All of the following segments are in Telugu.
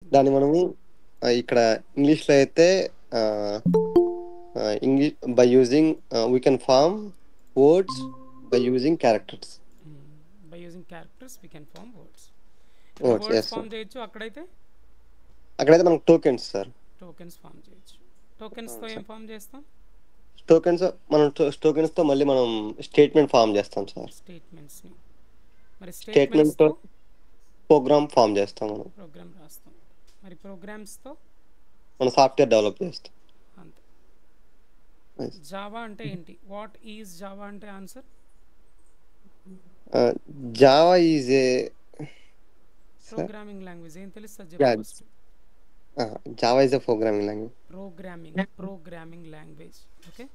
గుడ్. దాన్ని మనము ఇక్కడ ఇంగ్లీష్లో అయితే English by using we can form words by using characters. By using characters we can form words. ఇక్కడ words words yes sir. Form చేయొచ్చు, అక్కడైతే అక్కడైతే మనకు టోకెన్స్ సార్. టోకెన్స్ ఫామ్ చేయొచ్చు. టోకెన్స్తో ఏం సార్ ఫామ్ చేస్తాం? టోకెన్స్ మనం టోకెన్స్తో మళ్ళీ మనం స్టేట్మెంట్ ఫామ్ చేస్తాం సార్. స్టేట్మెంట్స్ని. మరి స్టేట్మెంట్తో స్టేట్మెంట్స్తో ప్రోగ్రామ్ ఫామ్ చేస్తాం మనం. ప్రోగ్రామ్ రాస్తాం. మరి ప్రోగ్రామ్స్తో మనం సాఫ్ట్వేర్ డెవలప్ చేస్తాం. అంతే. Yes. జావా అంటే ఏంటి? వాట్ ఈజ్ జావా అంటే answer? Java is a sir. Programming language. ఏం తెలుస్తుంది చెప్పు first. Java is a programming language. Programming language. Okay.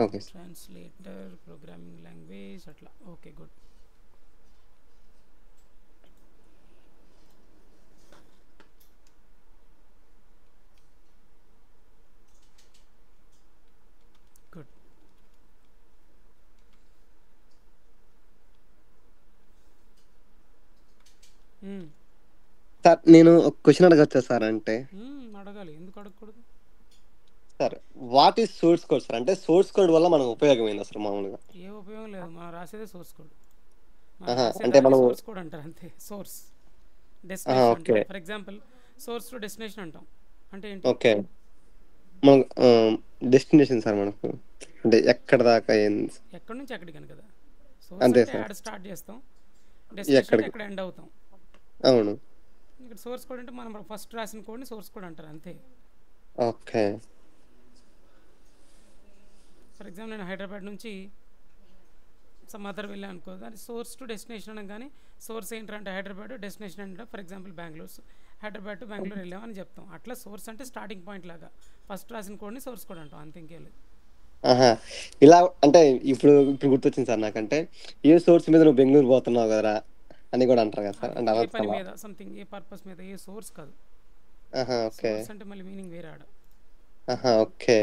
Okay sir. Translator programming language అట్లా. Okay, good. గుడ్. సార్ నేను ఒక క్వశ్చన్ అడగచ్చా సార్? అంటే అడగాలి, ఎందుకు అడగకూడదు? Sir what is source code sir? అంటే సోర్స్ కోడ్ వల్ల మనకు ఉపయోగం ఏంది అసలు మామూలుగా? ఏ ఉపయోగం లేదు, మనం రాసేదే సోర్స్ కోడ్. మనం అంటే రాసేదాన్ని మనం సోర్స్ కోడ్ అంటారు అంతే. సోర్స్ డెస్టినేషన్ ఓకే అంటాం. For example source to destination అంటాం. అంటే ఏంటి? ఓకే మనకు డెస్టినేషన్ సార్ మనకు అంటే ఎక్కడ దాకా ఏంది? ఎక్కడి నుంచి ఎక్కడికని కదా. సోర్స్ అంతే అంటే సార్. యాడ్ స్టార్ట్ చేస్తాం, డెస్టినేషన్ అంటే ఎక్కడికి? ఎక్కడ ఎండ్ అవుతాం. అవును. ఇక్కడ సోర్స్ కోడ్ అంటే మనం ఫస్ట్ రాసిన కోడ్ని సోర్స్ కోడ్ అంటారు అంతే. ఓకే ఫర్ ఎగ్జాంపుల్ నేను హైదరాబాద్ నుంచి సమ్ అదర్ వెళ్ళాను అనుకో, దాని సోర్స్ టు డెస్టినేషన్ అనగానే సోర్స్ ఏంటంటే హైదరాబాద్, డెస్టినేషన్ అంటే for example Bengaluru. Hyderabad to Bengaluru వెళ్ళామని చెప్తాం. అట్లా సోర్స్ అంటే స్టార్టింగ్ పాయింట్ లాగా ఫస్ట్ రాసిన కోడ్ని సోర్స్ కోడ్ అంటాం అంతే, ఇంకేం లేదు. ఆహా ఇలా అంటే ఇప్పుడు ఇప్పుడు గుర్తొచ్చింది సార్ నాకంటే, ఏ సోర్స్ మీద నువ్వు బెంగళూరు పోతున్నావు కదరా అని కూడా అంటారు కదా సార్. అది అంటే ఏ అనొచ్చు పని అలా. మీద, సంథింగ్ ఏ పర్పస్ మీద, ఏ సోర్స్ కాదు. ఓకే. సోర్స్ అంటే మళ్ళీ మీనింగ్ వేరే ఆడ. ఓకే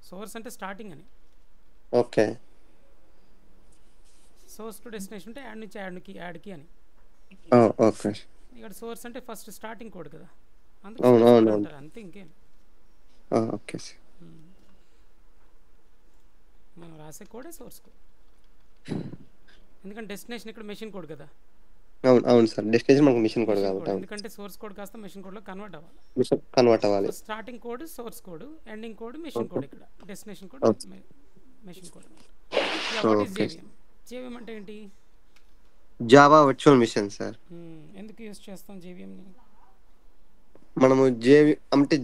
సోర్స్ అంటే స్టార్టింగ్ అని. ఓకే సోర్స్ టు డెస్టినేషన్ అంటే యాడ్ నుంచి యాడ్కి అని. ఓకే. ఇక్కడ సోర్స్ అంటే ఫస్ట్ స్టార్టింగ్ కోడ్ కదా, అందుకు అవును సోర్స్ కోడ్ అవును అవును. అంటారు అంతే, ఇంకేం. Okay sir. మనం రాసే కోడే సోర్స్ కోడ్. ఎందుకంటే డెస్టినేషన్ ఇక్కడ మెషిన్ కోడ్ కదా. అవును అవును సార్. డెస్టినేషన్ మనకు మిషన్ కోడ్ మెషిన్ కాబట్టి కోడ్ అవును. ఎందుకంటే సోర్స్ కోడ్ కాస్త మెషిన్ కోడ్లో కన్వర్ట్ అవ్వాలి. మిషన్ కన్వర్ట్ సో అవ్వాలి. Starting code source code, ending code machine okay code. ఇక్కడ destination code okay machine code. Yeah, what is okay. JVM? JVM అంటే ఏంటి? Java virtual machine sir. ఎందుకు యూస్ చేస్తాం జేవిఎంని? మనము అంటే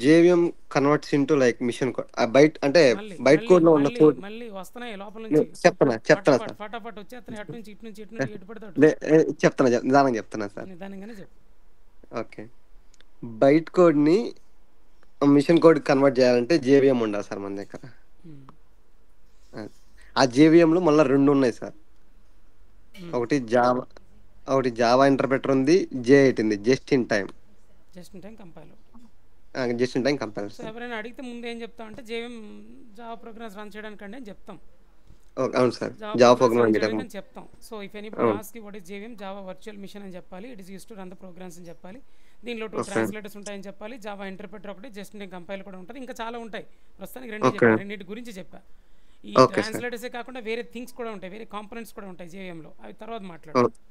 JVM converts into like machine code బయట అంటే మళ్ళీ బయట మళ్ళీ కోడ్ లో ఉన్న మళ్ళీ కోడ్. మళ్ళీ వస్తున్నాయి లోపల నుంచి. చెప్తానా ఫటాఫట్ సార్. ఫటాఫట్ వచ్చేస్తున్నాయి అటు నుంచి ఇటు నుంచి ఇటు నుండి ఎటు పడితే అటు. నిదానంగా చెప్తున్నా సార్. నిదానంగానే చెప్పు. ఓకే. బైట్ కోడ్ ని మిషన్ కోడ్ కన్వర్ట్ చేయాలంటే జేవిఎం ఉండాలి సార్ మన దగ్గర. ఆ జేవిఎం లో మళ్ళీ రెండు ఉన్నాయి సార్. ఒకటి జావా ఇంటర్ప్రెటర్ ఉంది, J8 ఉంది, just in time. Just in time compiler. Just in time compiler so sir. ఎవరైనా అడిగితే ముందు ఏం చెప్తాం అంటే జేవిఎం జావా ప్రోగ్రామ్స్ రన్ చేయడానికండి అని చెప్తాం. అవును sir. Java Java programs run program చేయడానికి అని చెప్తాం. సో ఇఫ్ ఎనీబడి అవును ask what is JVM, Java virtual machine అని చెప్పాలి. It is use to run the programs అని చెప్పాలి. దీనిలో 2 ఓకే ట్రాన్స్లేటర్స్ ఉంటాయని చెప్పాలి. జావా ఇంటర్ప్రెటర్ ఒకటి, జస్ట్ ఇన్ టైం కంపైలర్ కూడా ఉంటుంది. ఇంకా చాలా ఉంటాయి. ప్రస్తుతానికి రెండే ఓకే చెప్పా, రెండింటి గురించి చెప్పా. ఈ ఓకే సార్. ట్రాన్స్లేటర్సే కాకుండా వేరే థింగ్స్ కూడా ఉంటాయి, వేరే కాంపోనెంట్స్ కూడా ఉంటాయి జేవిఎంలో, అవి తర్వాత మాట్లాడదాం. సో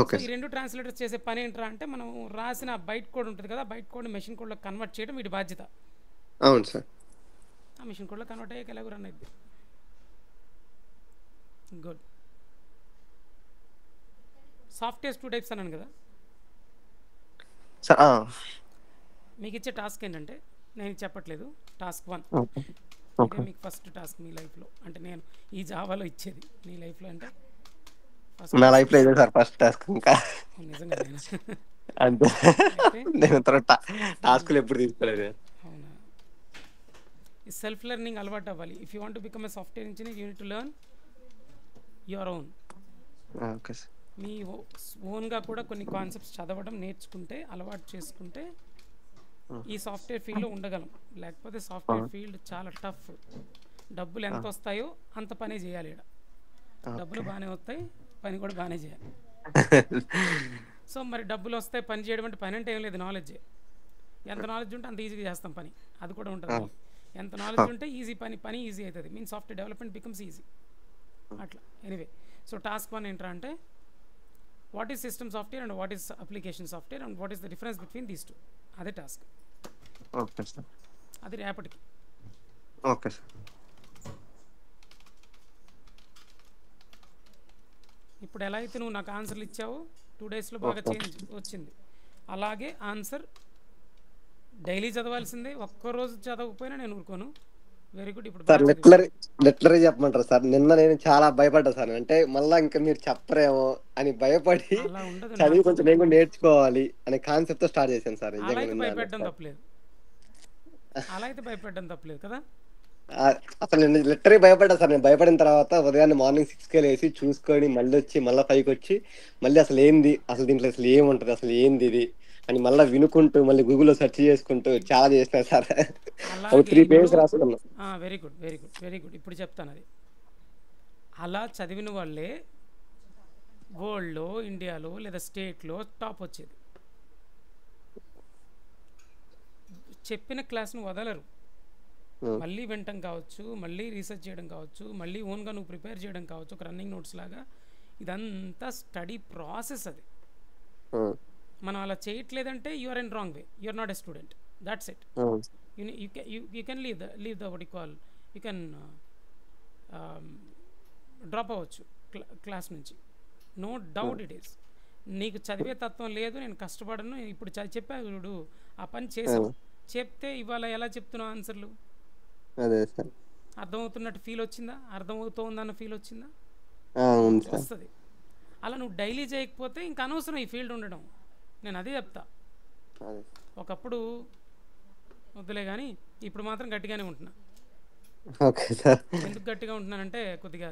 ఓకే ఈ సార్. 2 ట్రాన్స్లేటర్స్ చేసే పని ఏంట్రా అంటే, మనం రాసిన బైట్ కోడ్ ఉంటుంది కదా, బైట్ కోడ్ మెషిన్ కోడ్లో కన్వర్ట్ చేయడం వీటి బాధ్యత. అవును సార్. ఆ మెషిన్ కోడ్లో కన్వర్ట్ అయ్యాక ఎలాగో రన్ అయింది. గుడ్. సాఫ్ట్వేర్స్ 2 టైప్స్ అన్నాను కదా. సార్ మీకు ఇచ్చే టాస్క్ ఏంటంటే, నేను చెప్పట్లేదు, టాస్క్ 1 ఓకే ఇదే ఓకే. మీకు ఫస్ట్ టాస్క్ మీ లైఫ్లో. అంటే నేను ఈ జావాలో ఇచ్చేది మీ లైఫ్లో అంటే ఫస్ట్ నా టాస్క్. లైఫ్ లో ఇదే సార్ ఫస్ట్ టాస్క్ ఇంకా. నిజంగా నేను అంతే. అయితే నేను తర్వాత మ్, టాస్కులు ఎప్పుడు తీసుకోలేదు. అవునా, ఈ సెల్ఫ్ లెర్నింగ్ అలవాటు అవ్వాలి. If you want to become a software engineer you need to learn your own. Okay sir. మీ ఓన్గా కూడా కొన్ని కాన్సెప్ట్స్ చదవడం నేర్చుకుంటే, అలవాటు చేసుకుంటే ఈ సాఫ్ట్వేర్ ఫీల్డ్లో ఉండగలం. లేకపోతే సాఫ్ట్వేర్ ఫీల్డ్ చాలా టఫ్. డబ్బులు ఎంత వస్తాయో అంత పనే చేయాలి ఇక్కడ. డబ్బులు ఓకే. బాగానే వస్తాయి, పని కూడా బాగానే చేయాలి. సో మరి డబ్బులు వస్తాయి, పని చేయడం అంటే పని అంటే ఏం లేదు, నాలెడ్జే. ఎంత నాలెడ్జ్ ఉంటే అంత ఈజీగా చేస్తాం పని, అది కూడా ఉంటుంది మళ్ళీ. ఎంత నాలెడ్జ్ ఉంటే ఈజీ పని ఈజీ అవుతుంది, mean software development becomes easy అట్లా. ఎనీవే, సో టాస్క్ 1 ఏంట్రా అంటే what is system software and what is application software and what is the difference between these two. అదే టాస్క్, ఓకే సార్. అది రేపటికి. Okay sir. ఇప్పుడు ఎలా అయితే నువ్వు నాకు ఆన్సర్లు ఇచ్చావో 2 డేస్లో బాగా చేంజ్ వచ్చింది, అలాగే ఆన్సర్ డైలీ చదవాల్సిందే. ఒక్కరోజు చదవకపోయినా నేను ఊరుకోను. Very good. ఇప్పుడు సార్ లిటరరీ చెప్పమంటారు సార్? నిన్న నేను చాలా భయపడ్డా సార్, అంటే మళ్ళీ ఇంకా మీరు చెప్పరేమో అని భయపడి అలా ఉండదు, చదివి కొంచెం నేను కూడా నేర్చుకోవాలి అనే కాన్సెప్ట్ తో స్టార్ట్ చేశాను సార్. అలా అయితే భయపెట్టడం తప్పలేదు, అలా అయితే భయపెట్టడం తప్పలేదు కదా. అసలు నేను లిటరీ భయపడ్డా సార్. నేను భయపడిన తర్వాత ఉదయాన్నే మార్నింగ్ 6కే లేసి చూసుకొని మళ్ళీ వచ్చి మళ్ళీ 5కి వచ్చి మళ్ళీ అసలు ఏంది, అసలు దీంట్లో అసలు ఏముంటది, అసలు ఏంది ఇది అని మళ్ళీ వినుకుంటూ మళ్ళీ గూగుల్లో సెర్చ్ చేసుకుంటూ చాలా చేసిన సార్. 3 పేజెస్ రాసుకున్నా. Very good, very good, very good. ఇప్పుడు చెప్తాను అది. అలా చదివిన వాళ్ళే వరల్డ్లో, ఇండియాలో లేదా స్టేట్లో టాప్ వచ్చేది. చెప్పిన క్లాస్ను వదలరు, మళ్ళీ వినటం కావచ్చు, మళ్ళీ రీసెర్చ్ చేయడం కావచ్చు, మళ్ళీ ఓన్గా నువ్వు ప్రిపేర్ చేయడం కావచ్చు, ఒక రన్నింగ్ నోట్స్ లాగా. ఇదంతా స్టడీ ప్రాసెస్. అది మనం అలా చేయట్లేదంటే you are in wrong way, you are not a student, that's it. You can leave the what you call, you can drop అవ్వచ్చు క్లాస్ నుంచి, నో డౌట్ ఇట్ ఈస్. నీకు చదివే తత్వం లేదు, నేను కష్టపడను, ఇప్పుడు చెప్పా చూడు, ఆ పని చేసావు. చెప్తే ఇవాళ ఎలా చెప్తున్నావు ఆన్సర్లు? అర్థమవుతున్నట్టు ఫీల్ వచ్చిందా? అర్థమవుతోందన్న ఫీల్ వచ్చిందా? వస్తుంది. అలా నువ్వు డైలీ చేయకపోతే ఇంకా అనవసరం ఈ ఫీల్డ్ ఉండడం. నేను అదే చెప్తా. ఒకప్పుడు వద్దులే కానీ ఇప్పుడు మాత్రం గట్టిగానే ఉంటున్నా. ఎందుకు గట్టిగా ఉంటున్నానంటే కొద్దిగా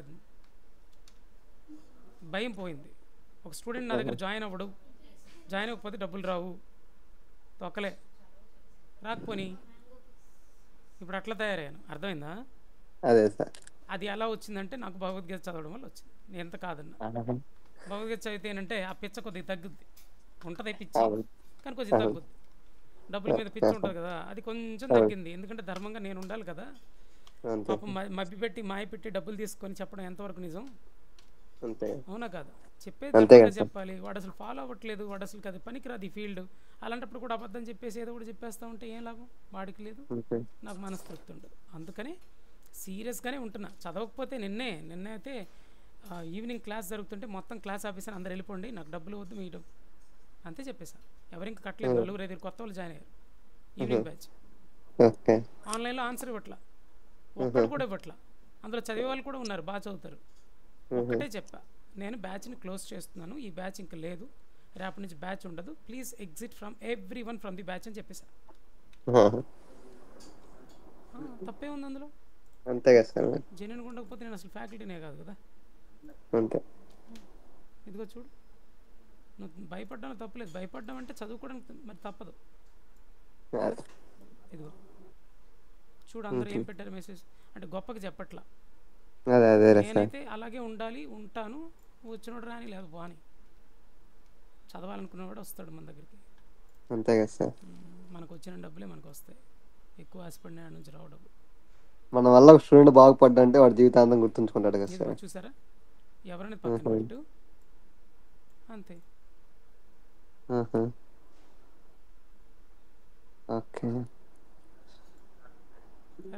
భయం పోయింది. ఒక స్టూడెంట్ నా దగ్గర జాయిన్ అవ్వకపోతే డబ్బులు రావు, తొక్కలే, రాకపోని ఇప్పుడు అట్లా తయారయ్యాను. అర్థమైందా? అదే సార్. అది ఎలా వచ్చిందంటే నాకు భగవద్గీత చదవడం వల్ల వచ్చింది. నేను ఎంత కాదన్నా భగవద్గీత చదివితే ఏంటంటే ఆ పిచ్చ కొద్దిగా తగ్గుద్ది. ఉంటుంది పిచ్చి, కానీ కొంచెం తగ్గుద్ది. డబ్బుల మీద పిచ్చి ఉంటుంది కదా, అది కొంచెం తగ్గింది. ఎందుకంటే ధర్మంగా నేను ఉండాలి కదా. పాపం మభ్యపెట్టి మాయపెట్టి డబ్బులు తీసుకొని చెప్పడం ఎంతవరకు నిజం? అవునా కాదు? చెప్పేది ధర్మంగా చెప్పాలి. వాడు అసలు ఫాలో అవ్వట్లేదు, వాడు అసలు అది పనికిరాదు ఈ ఫీల్డ్. అలాంటప్పుడు కూడా అబద్ధం చెప్పేసి ఏదో కూడా చెప్పేస్తూ ఉంటే ఏం లాభం? వాడికి లేదు, నాకు మనస్తృప్తి ఉండదు. అందుకని సీరియస్గానే ఉంటున్నా. చదవకపోతే నిన్నే అయితే ఈవినింగ్ క్లాస్ జరుగుతుంటే మొత్తం క్లాస్ ఆఫీసర్ అందరు వెళ్ళిపోండి, నాకు డబ్బులు వద్దు, మీ డబ్బు అంతే చెప్పేశాను. ఎవరింకా కట్టలేదు. 4-5 కొత్త వాళ్ళు జాయిన్ అయ్యారు ఈవినింగ్ బ్యాచ్. ఆన్లైన్లో ఆన్సర్ ఇవ్వట్లా, ఒక్కడు కూడా ఇవ్వట్లా. అందులో చదివే వాళ్ళు కూడా ఉన్నారు, బాగా చదువుతారు. ఒక్కటే చెప్పా, నేను బ్యాచ్ని క్లోజ్ చేస్తున్నాను, ఈ బ్యాచ్ ఇంకా లేదు, రేపటి నుంచి బ్యాచ్ ఉండదు, please exit from every one from the batch అని చెప్పేసా. తప్పే ఉంది అందులో? అంతే కదా సార్. జెన్యున్గా ఉండకపోతే నేను అసలు ఫ్యాకల్టీనే కాదు కదా. ఇదిగో చూడు, నువ్వు భయపడ్డాను తప్పలేదు. భయపడ్డాం అంటే చదువుకోవడానికి మరి తప్పదు. ఇదిగో చూడు, అందరూ ఏం పెట్టారు మెసేజ్ అంటే గొప్పగా చెప్పట్లా. నేనైతే అలాగే ఉండాలి, ఉంటాను, వచ్చినోడు రాని లేదు బాని. చదవాలనుకున్నవాడు వస్తాడు మన దగ్గరికి. అంతే కదా సార్. మనకు వచ్చిన డబ్బులే మనకు వస్తాయి, ఎక్కువ ఆశపడిన నుంచి రావు డబ్బులు. మన వల్ల ఒక స్టూడెంట్ బాగుపడ్డా అంటే వాడు జీవితాంతం గుర్తుంచుకుంటాడు కదా సార్. చూసారా, ఎవరైనా పక్కన పెట్టు, అంతే. ఓకే,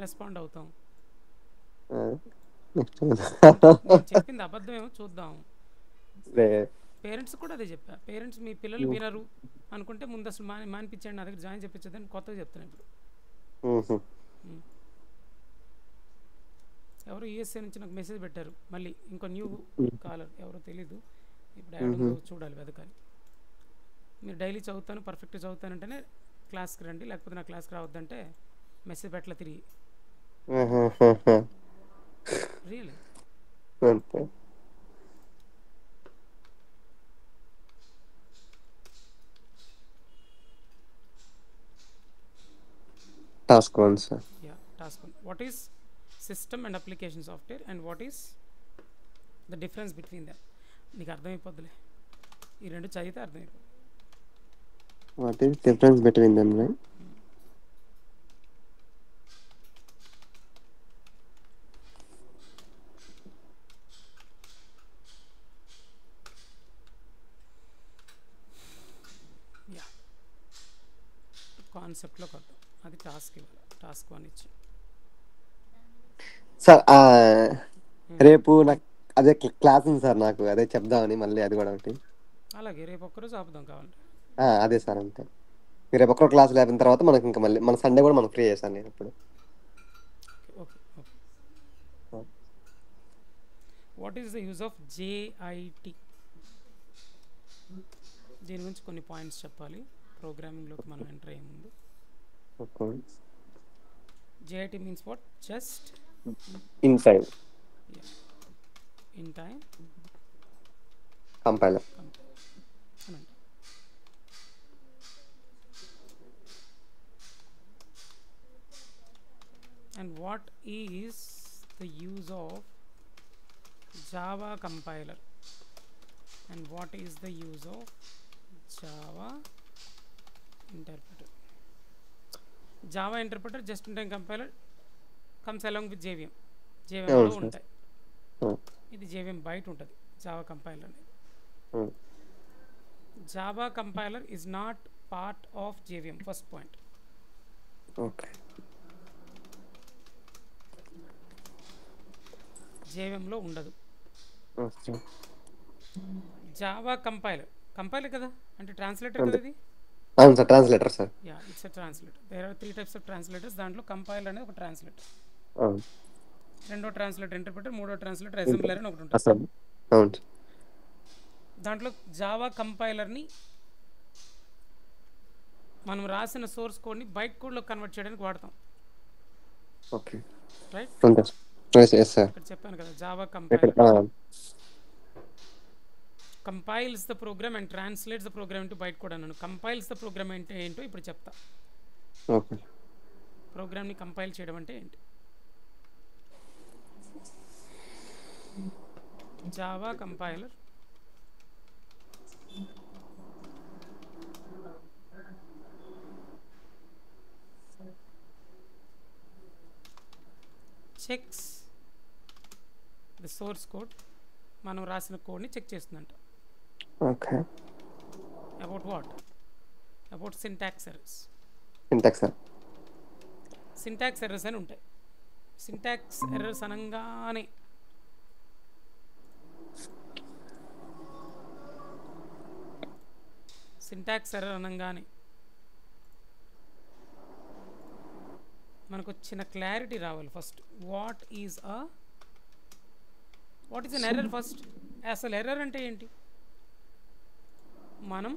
రెస్పాండ్ అవుతాం. నెక్స్ట్ చెప్పింది అబద్ధమేమో చూద్దాం. పేరెంట్స్ కూడా అదే చెప్పా. పేరెంట్స్ మీ పిల్లలు వినరు అనుకుంటే ముందు అసలు మానిపించండి, నా దగ్గర జాయిన్ చెప్పించదని కొత్తగా చెప్తున్నాను ఇప్పుడు. ఎవరు యూఎస్ఏ నుంచి నాకు మెసేజ్ పెట్టారు, మళ్ళీ ఇంకో న్యూ కాలర్, ఎవరో తెలీదు. ఇప్పుడు యాడ్ ఉందో చూడాలి, వెతకాలి. మీరు డైలీ చదువుతాను, పర్ఫెక్ట్గా చదువుతానంటేనే క్లాస్కి రండి, లేకపోతే నా క్లాస్కి రావద్దంటే మెసేజ్ పెట్టలే తిరిగి. Really task 1 sir. Yeah, task 1. What is system and application software and what is the difference between them? నీకు అర్థమైపోద్దులే, ఈ రెండు చదివితే అర్థమైపోతుంది. What is difference between them, right? Yeah, కాన్సెప్ట్లోకి వద్దాం. అది టాస్క్ ఇవ్వాలి, టాస్క్ 1 ఇచ్చి. సార్ రేపు నాకు అదే క్లాస్ ఉంది సార్, నాకు అదే చెప్దామని మళ్ళీ అది కూడా ఒకటి. అలాగే రేపు ఒక్కరోజు ఆపుదాం కావాలంటే. అదే సార్ అంతే. మీరు రేపు ఒక్కరు క్లాస్ లేపిన తర్వాత మనకి ఇంకా మళ్ళీ మన సండే కూడా మనం ఫ్రీ చేశాను నేను ఇప్పుడు. Okay okay. What is the use of JIT? దీని గురించి కొన్ని పాయింట్స్ చెప్పాలి ప్రోగ్రామింగ్లోకి మనం ఎంటర్ అయ్యే ముందు. JIT means what? Just in time in time compiler. అనండి. And what is the use of Java compiler? And what is the use of Java interpreter? Java interpreter, just in time compiler, comes along with JVM. JVM లో ఉంటాయి. ఇది JVM బయట ఉంటుంది Java compiler అనేది. Java compiler is not part of JVM. First point. Okay. JVM లో ఉండదు. జావా కంపైలర్ కదా, అంటే ట్రాన్స్లేటర్ కదా ఇది. అవును sir, translator sir. Ya, it's a translator. There are 3 types of translators. దాంట్లో కంపైలర్ అనేది ఒక ట్రాన్స్లేటర్. రెండో ట్రాన్స్లేటర్ ఇంటర్ప్రిటర్, మూడో ట్రాన్స్లేటర్ అసెంబ్లర్ అని ఒకటి ఉంటుంది. అవును. దాంట్లో జావా కంపైలర్ని మనం రాసిన సోర్స్ కోడ్ని బైట్ కోడ్లో కన్వర్ట్ చేయడానికి వాడతాం. Okay, right. ఇక్కడ చెప్పాను కదా, Java compiler compiles the program and translates the program into byte code అన్నాను. కంపైల్స్ ద ప్రోగ్రామ్ అంటే ఏంటో ఇప్పుడు చెప్తా. ఓకే. ప్రోగ్రామ్ని కంపైల్ చేయడం అంటే ఏంటి? Java compiler checks the source code, మనం రాసిన కోడ్ని చెక్ చేస్తుందంట. Okay. About what? About syntax errors. Syntax errors అని ఉంటాయి. సింటాక్స్ ఎర్రర్స్ అనగానే మనకు వచ్చిన క్లారిటీ రావాలి. First what is an error? First అసలు ఎర్రర్ అంటే ఏంటి? మనం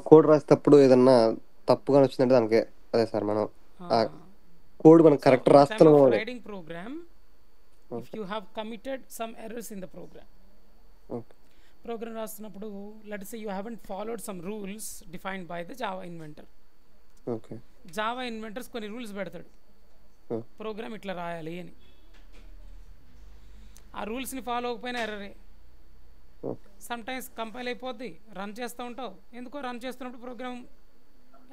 కోడ్ రాసేటప్పుడు ఏదన్నా తప్పుగా వచ్చిందంటే దానికి అదే సార్, మనం కోడ్ మనం కరెక్ట్ రాస్తున్నాము. Writing program, if you have committed some errors in the program రాస్తున్నప్పుడు, let's say you haven't followed some rules defined by the Java inventor. Java inventors కొన్ని రూల్స్ పెడతాడు, ప్రోగ్రామ్ ఇట్లా రాయాలి అని. ఆ రూల్స్ని ఫాలో అవ్వకపోయినా ఎర్రరే. సమ్ టైమ్స్ కంపైల్ అయిపోద్ది, రన్ చేస్తూ ఉంటావు, ఎందుకో రన్ చేస్తున్నప్పుడు ప్రోగ్రామ్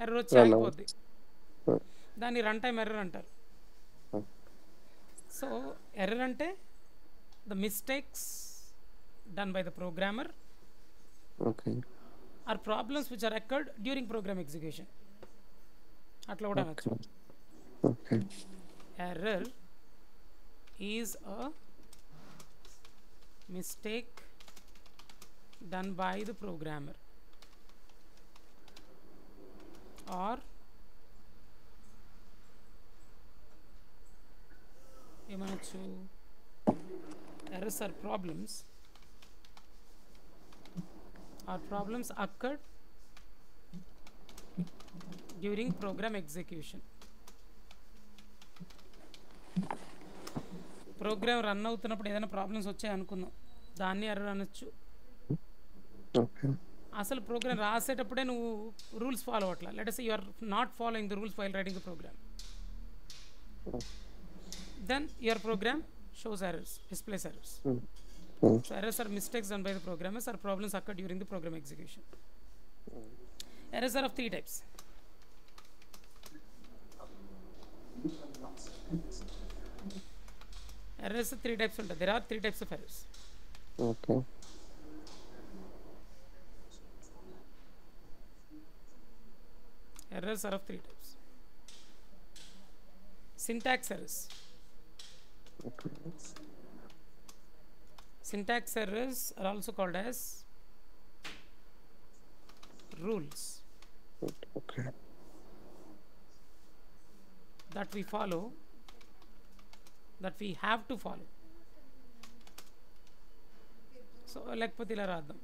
ఎర్రర్ వచ్చి ఆగిపోద్ది. దాన్ని రన్ టైమ్ ఎర్రర్ అంటారు. సో ఎర్రర్ అంటే the mistakes done by the programmer, are problems which are occurred during program execution. అట్లా కూడా అనొచ్చు. Error is a mistake done by the programmer, or ఏమనొచ్చు, errors are problems occurred during program execution. Program run అవుతున్నప్పుడు ఏదైనా ప్రాబ్లమ్స్ వచ్చాయి అనుకుందాం, దాన్ని ఎర్రర్ అనొచ్చు. అసలు ప్రోగ్రామ్ రాసేటప్పుడే నువ్వు రూల్స్ ఫాలో అవ్వట్లా, let us say you are not following the rules while writing the program, then your program shows errors, displays errors. So errors are mistakes done by the programmers or problems occur during the program execution. Errors are of three types. Errors three types ఉంటాయి. There are three types of errors. Okay Errors are of three types. Syntax errors. Syntax errors are also called as rules okay that we follow, that we have to follow. So లేకపోతే ఇలా రాద్దాం.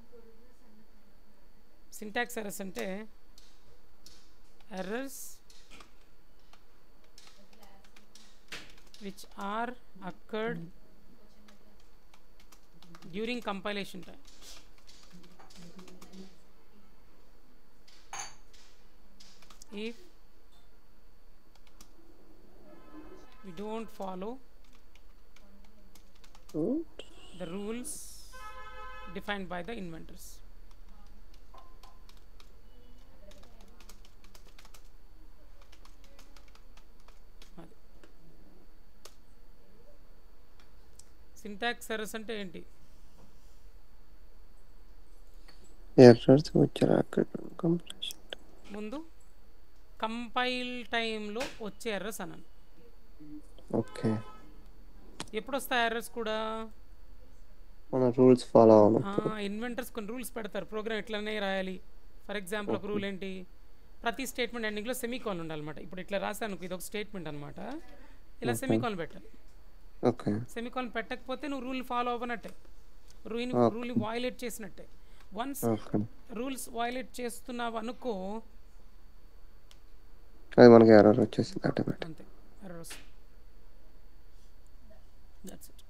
సింటాక్స్ ఎర్రర్స్ అంటే errors which are occurred during compilation time. If we don't follow the rules defined by the inventors. Syntax errors అంటే ఏంటి? ఎర్రర్స్ వచ్చారా కంప్లీషన్ ముందు కంపైల్ టైంలో వచ్చే ఎర్రర్స్ అన్నాను. ఓకే ఎప్పుడు వస్తాయి ఎర్రర్స్ కూడా? మన రూల్స్ ఫాలో అవ్వాలి. ఇన్వెంటర్స్ కొన్ని రూల్స్ పెడతారు, ప్రోగ్రామ్ ఇట్లానే రాయాలి. ఫర్ ఎగ్జాంపుల్ ఒక రూల్ ఏంటి, ప్రతి స్టేట్మెంట్ ఎండింగ్లో సెమీకాలన్ ఉండాలన్నమాట. ఇప్పుడు ఇట్లా రాసాను, ఇది ఒక స్టేట్మెంట్ అనమాట, ఇలా సెమీకాలన్ పెట్టాలి. ఓకే సెమీకాలన్ పెట్టకపోతే నువ్వు రూల్ ఫాలో అవ్వనట్టే, రూల్ని వయలేట్ చేసినట్టే. వన్స్ రూల్స్ వయలేట్ చేస్తున్నావు అనుకో, అది మనకి ఎర్రర్ వచ్చేసింది ఆటోమేటిక్. అంతే, ఎర్రర్ వస్తుంది. That's it.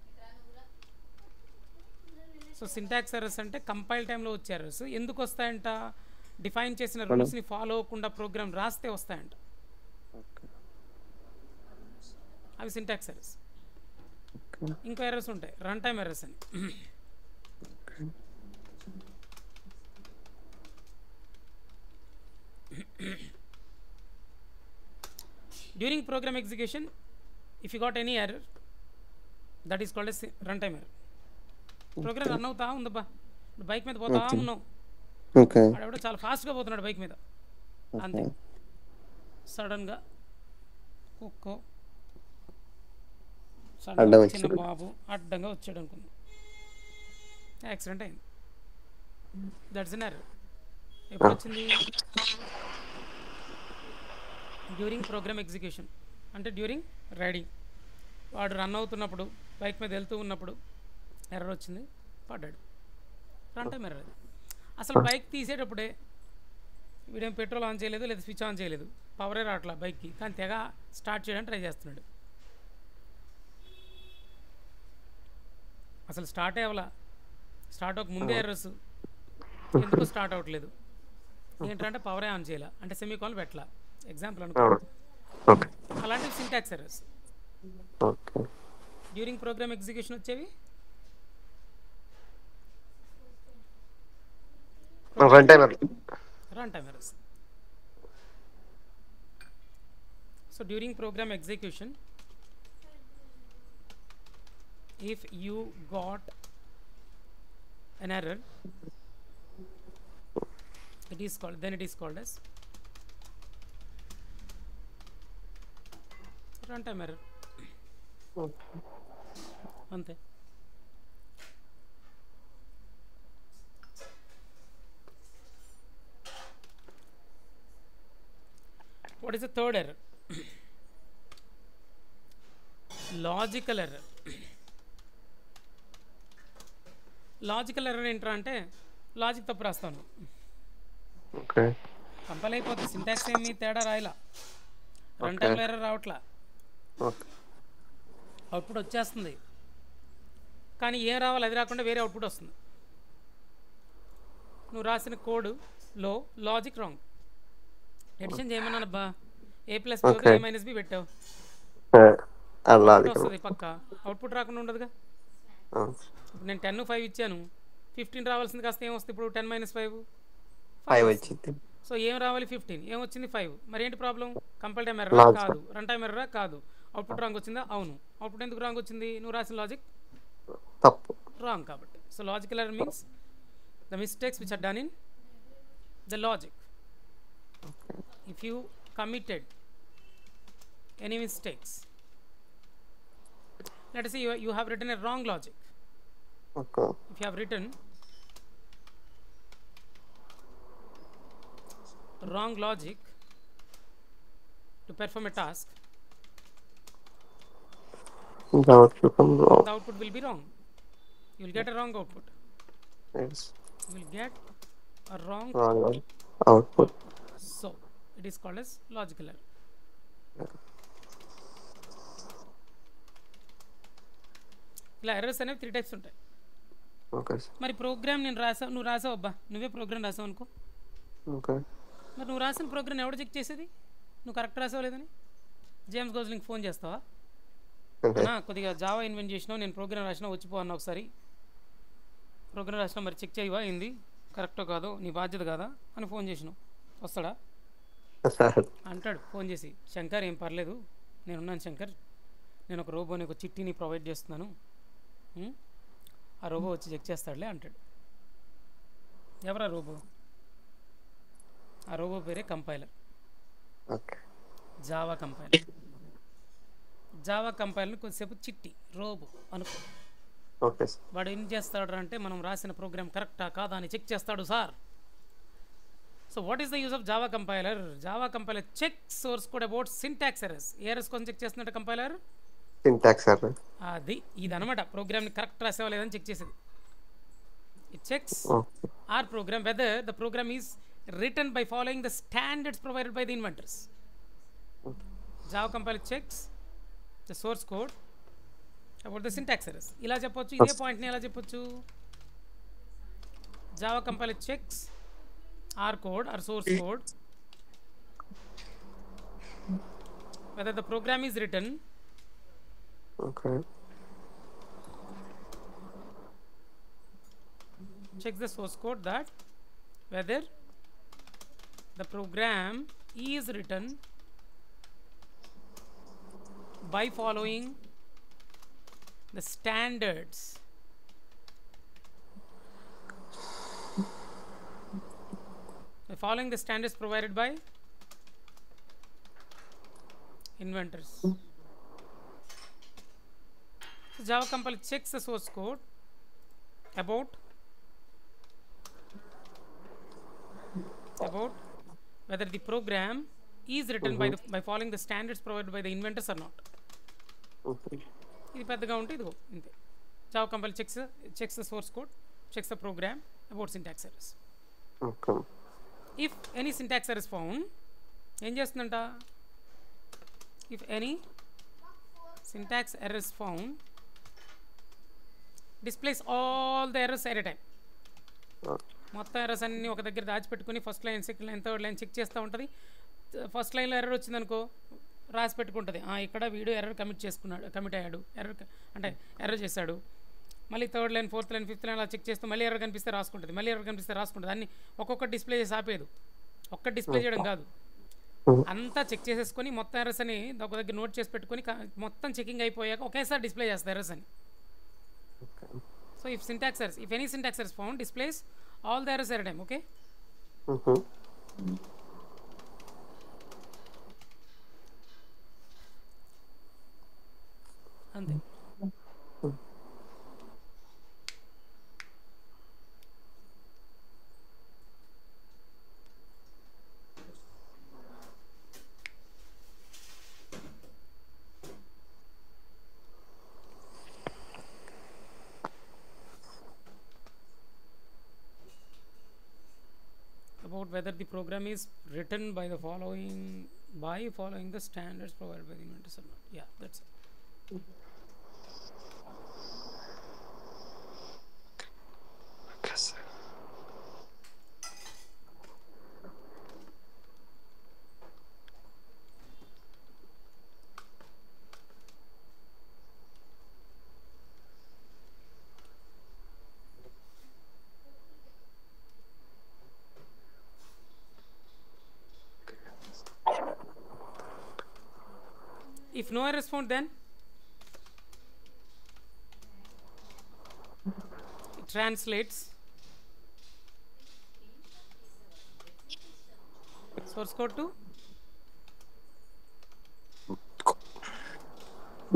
So syntax errors అంటే కంపైల్ టైంలో వచ్చే ఎర్రర్స్. ఎందుకు వస్తాయంట? డిఫైన్ చేసిన రూల్స్ని ఫాలో అవ్వకుండా ప్రోగ్రామ్ రాస్తే వస్తాయంట. అవి సింటాక్స్ ఎర్రర్స్. ఇంకో ఎర్రర్స్ ఉంటాయి, రన్ టైమ్ ఎర్రర్స్ అని. During program execution if you got any error, that is called as run time error. Program run అవుతా ఉందబ్బా, బైక్ మీద పోతా ఉన్నావు, ఆడెవడో చాలా ఫాస్ట్గా పోతున్నాడు బైక్ మీద, అంతే సడన్గా కుక్కో చిన్న బాబు అడ్డంగా వచ్చాడు అనుకున్నాం, యాక్సిడెంట్ అయింది. That's an error. ఎప్పుడు వచ్చింది? డ్యూరింగ్ ప్రోగ్రామ్ ఎగ్జిక్యూషన్ అంటే డ్యూరింగ్ రైడింగ్. వాడు రన్ అవుతున్నప్పుడు, బైక్ మీద వెళ్తూ ఉన్నప్పుడు ఎర్రర్ వచ్చింది, పడ్డాడు. Run time error. అసలు బైక్ తీసేటప్పుడే వీడేం పెట్రోల్ ఆన్ చేయలేదు, లేదా స్విచ్ ఆన్ చేయలేదు, పవరే రావట్లా బైక్కి, కానీ తెగ స్టార్ట్ చేయడానికి ట్రై చేస్తున్నాడు. అసలు స్టార్ట్ అవ్వాలా, స్టార్ట్ అవ్వక ముందే ఎర్రర్స్. ఎందుకు స్టార్ట్ అవ్వట్లేదు? ఏంటంటే పవరే ఆన్ చేయాల, అంటే సెమీకాలన్ పెట్టాల, ఎగ్జాంపుల్ అనుకో. అలాంటివి syntax errors. During program execution వచ్చేవి run time errors. So during program execution, if you got an error, it is called as runtime error. అంతే. What is the third error? Logical error. Logical error ఏంట్రా అంటే, లాజిక్ తప్పు రాస్తాను, కంపైల్ అయిపోతుంది, సింటాక్స్ ఏమి తేడా రాయలా, రన్ టైంలో ఎర్రర్ రావట్లా, అవుట్పుట్ వచ్చేస్తుంది, కానీ ఏం రావాలి అది రాకుండా వేరే అవుట్పుట్ వస్తుంది. నువ్వు రాసిన కోడ్లో logic wrong. Edition చేయమన్నానబ్బా, A+B A-B పెట్టావు, వస్తుంది పక్క, అవుట్పుట్ రాకుండా ఉండదుగా. ఇప్పుడు నేను 10 5 ఇచ్చాను, 15 రావాల్సింది కాస్త ఏమొస్తుంది ఇప్పుడు? 10 - 5 5 5 వస్తుంది. వచ్చింది. సో ఏం రావాలి? 15. ఏమొచ్చింది? 5. మరి ఏంటి ప్రాబ్లం? కంపల్ టైమ్ ఎర్రరా? లాజిక్ కాదు. రన్ టైమ్ ఎర్రరా? కాదు. అవుట్పుట్ రాంగ్ వచ్చిందా? అవును. అవుట్పుట్ ఎందుకు రాంగ్ వచ్చింది? నువ్వు రాసిన లాజిక్ తప్పు. రాంగ్ కాబట్టి. So logical error means the mistakes which are done in the logic. If you committed any mistakes, let us say you have written a wrong logic. Okay. If you have written wrong logic to perform a task, The output come wrong. the output will be wrong. You will get a wrong output. Yes. You will get a wrong Wrong output. So it is called as logical error. ఇలా ఎర్రర్స్ అనేవి 3 టైప్స్ ఉంటాయి. Okay sir. మరి ప్రోగ్రామ్ నేను రాసావు, నువ్వు రాసావు, అబ్బా నువ్వే ప్రోగ్రామ్ రాసావు అనుకో. ఓకే. మరి నువ్వు రాసిన ప్రోగ్రామ్ ఎవడు చెక్ చేసేది నువ్వు కరెక్ట్ రాసావు లేదని? జేమ్స్ గోజ్లింగ్ ఫోన్ చేస్తావా? అన్నా కొద్దిగా జావా ఇన్వెంట్ చేసినావు, నేను ప్రోగ్రామ్ రాసినా వచ్చిపో అన్న ఒకసారి. ప్రోగ్రామ్ రాసినా మరి చెక్ చేయవా ఏంది కరెక్టో కాదో, నీ బాధ్యత కాదా అని ఫోన్ చేసినావు. వస్తాడా? సార్ అంటాడు ఫోన్ చేసి, శంకర్ ఏం పర్లేదు, నేనున్నాను శంకర్, నేను ఒక రోబోని ఒక చిట్టీని ప్రొవైడ్ చేస్తున్నాను, ఆ రోబో వచ్చి చెక్ చేస్తాడులే అంటాడు. ఎవరా రోబో? ఆ రోబో పేరే కంపైలర్. ఓకే. Java compiler. జావా కంపైలర్ని కొద్దిసేపు చిట్టి రోబో అనుకో. Okay sir. వాడు ఏం చేస్తాడు అంటే మనం రాసిన ప్రోగ్రామ్ కరెక్టా కాదా అని చెక్ చేస్తాడు సార్. So what is the use of Java compiler? Java compiler check source code about syntax errors. ఏ ఎర్రర్స్ కోసం చెక్ చేస్తున్నట్టు కంపైలర్? Syntax error. అది ఇదనమాట ప్రోగ్రామ్ని కరెక్ట్ రాసేవా లేదని చెక్ చేసేది. It checks our program whether the program is written by following the standards provided by the inventors. Java compiler checks the source code about the syntax errors. ఇలా చెప్పొచ్చు. ఇదే పాయింట్ని ఎలా చెప్పొచ్చు? Java compiler checks our code, our source code, whether the program is written okay, checks the source code that whether the program is written by following the standards provided by inventors. So Java compiler checks the source code about whether the program is written by following the standards provided by the inventors or not. ఇది పెద్దగా ఉంటే ఇదిగో ఇంతే. Java compiler checks the source code, checks the program about syntax errors. okay, If any syntax error is found, ఏం చేస్తుందంట? If any syntax error is found, displays all the errors at a time. మొత్తం ఎర్రర్స్ అన్నీ ఒక దగ్గర దాచిపెట్టుకుని first line, second line, third line check చేస్తూ ఉంటుంది. ఫస్ట్ లైన్లో ఎర్రర్ వచ్చిందనుకో రాసి పెట్టుకుంటుంది, ఇక్కడ వీడియో ఎర్రర్ కమిట్ అయ్యాడు, ఎర్రర్ చేశాడు. మళ్ళీ third line, fourth line, fifth line అలా చెక్ చేస్తూ మళ్ళీ ఎర్రర్ కనిపిస్తే రాసుకుంటుంది. అన్ని ఒక్కొక్క డిస్ప్లే చేసి ఆపేదు. ఒక్క డిస్ప్లే చేయడం కాదు, అంతా చెక్ చేసేసుకొని మొత్తం ఎర్రర్స్ అని ఒక దగ్గర నోట్ చేసి పెట్టుకొని మొత్తం చెకింగ్ అయిపోయాక ఒకేసారి డిస్ప్లే చేస్తుంది ఎర్రర్స్ అని. So if any syntax error is found, displays all the errors at a time. Okay. అంతే. About whether the program is written by following the standards provided by the inventors or not. Yeah, that's it. okay, sir. If no errors found then it translates source code to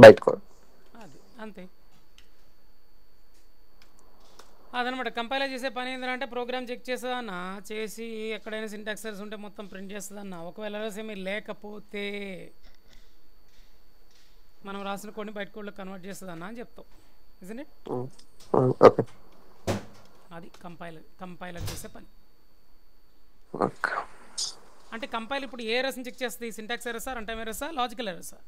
byte code. అది అంతే. అదనమాట కంపైలర్ చేసే పని ఏంటంటే ప్రోగ్రామ్ చెక్ చేస్తుందన్న, చేసి ఎక్కడైనా సింటాక్స్ ఎర్రర్స్ ఉంటే మొత్తం ప్రింట్ చేస్తుందన్న. ఒకవేళ ఎర్రర్స్ ఏమీ లేకపోతే మనం రాసిన కోడ్ని బయట కోడ్లో కన్వర్ట్ చేస్తుందన్న అని చెప్తాం. Isn't it? ఓకే. అది కంపైలర్ చేసే పని. ఓకే. అంటే కంపైల్ ఇప్పుడు ఏ ఎర్రర్స్ని చెక్ చేస్తుంది? సింటాక్స్ ఎర్రర్సా, రన్ టైమ్ ఎర్రర్సా, లాజికల్ ఎర్రర్సా?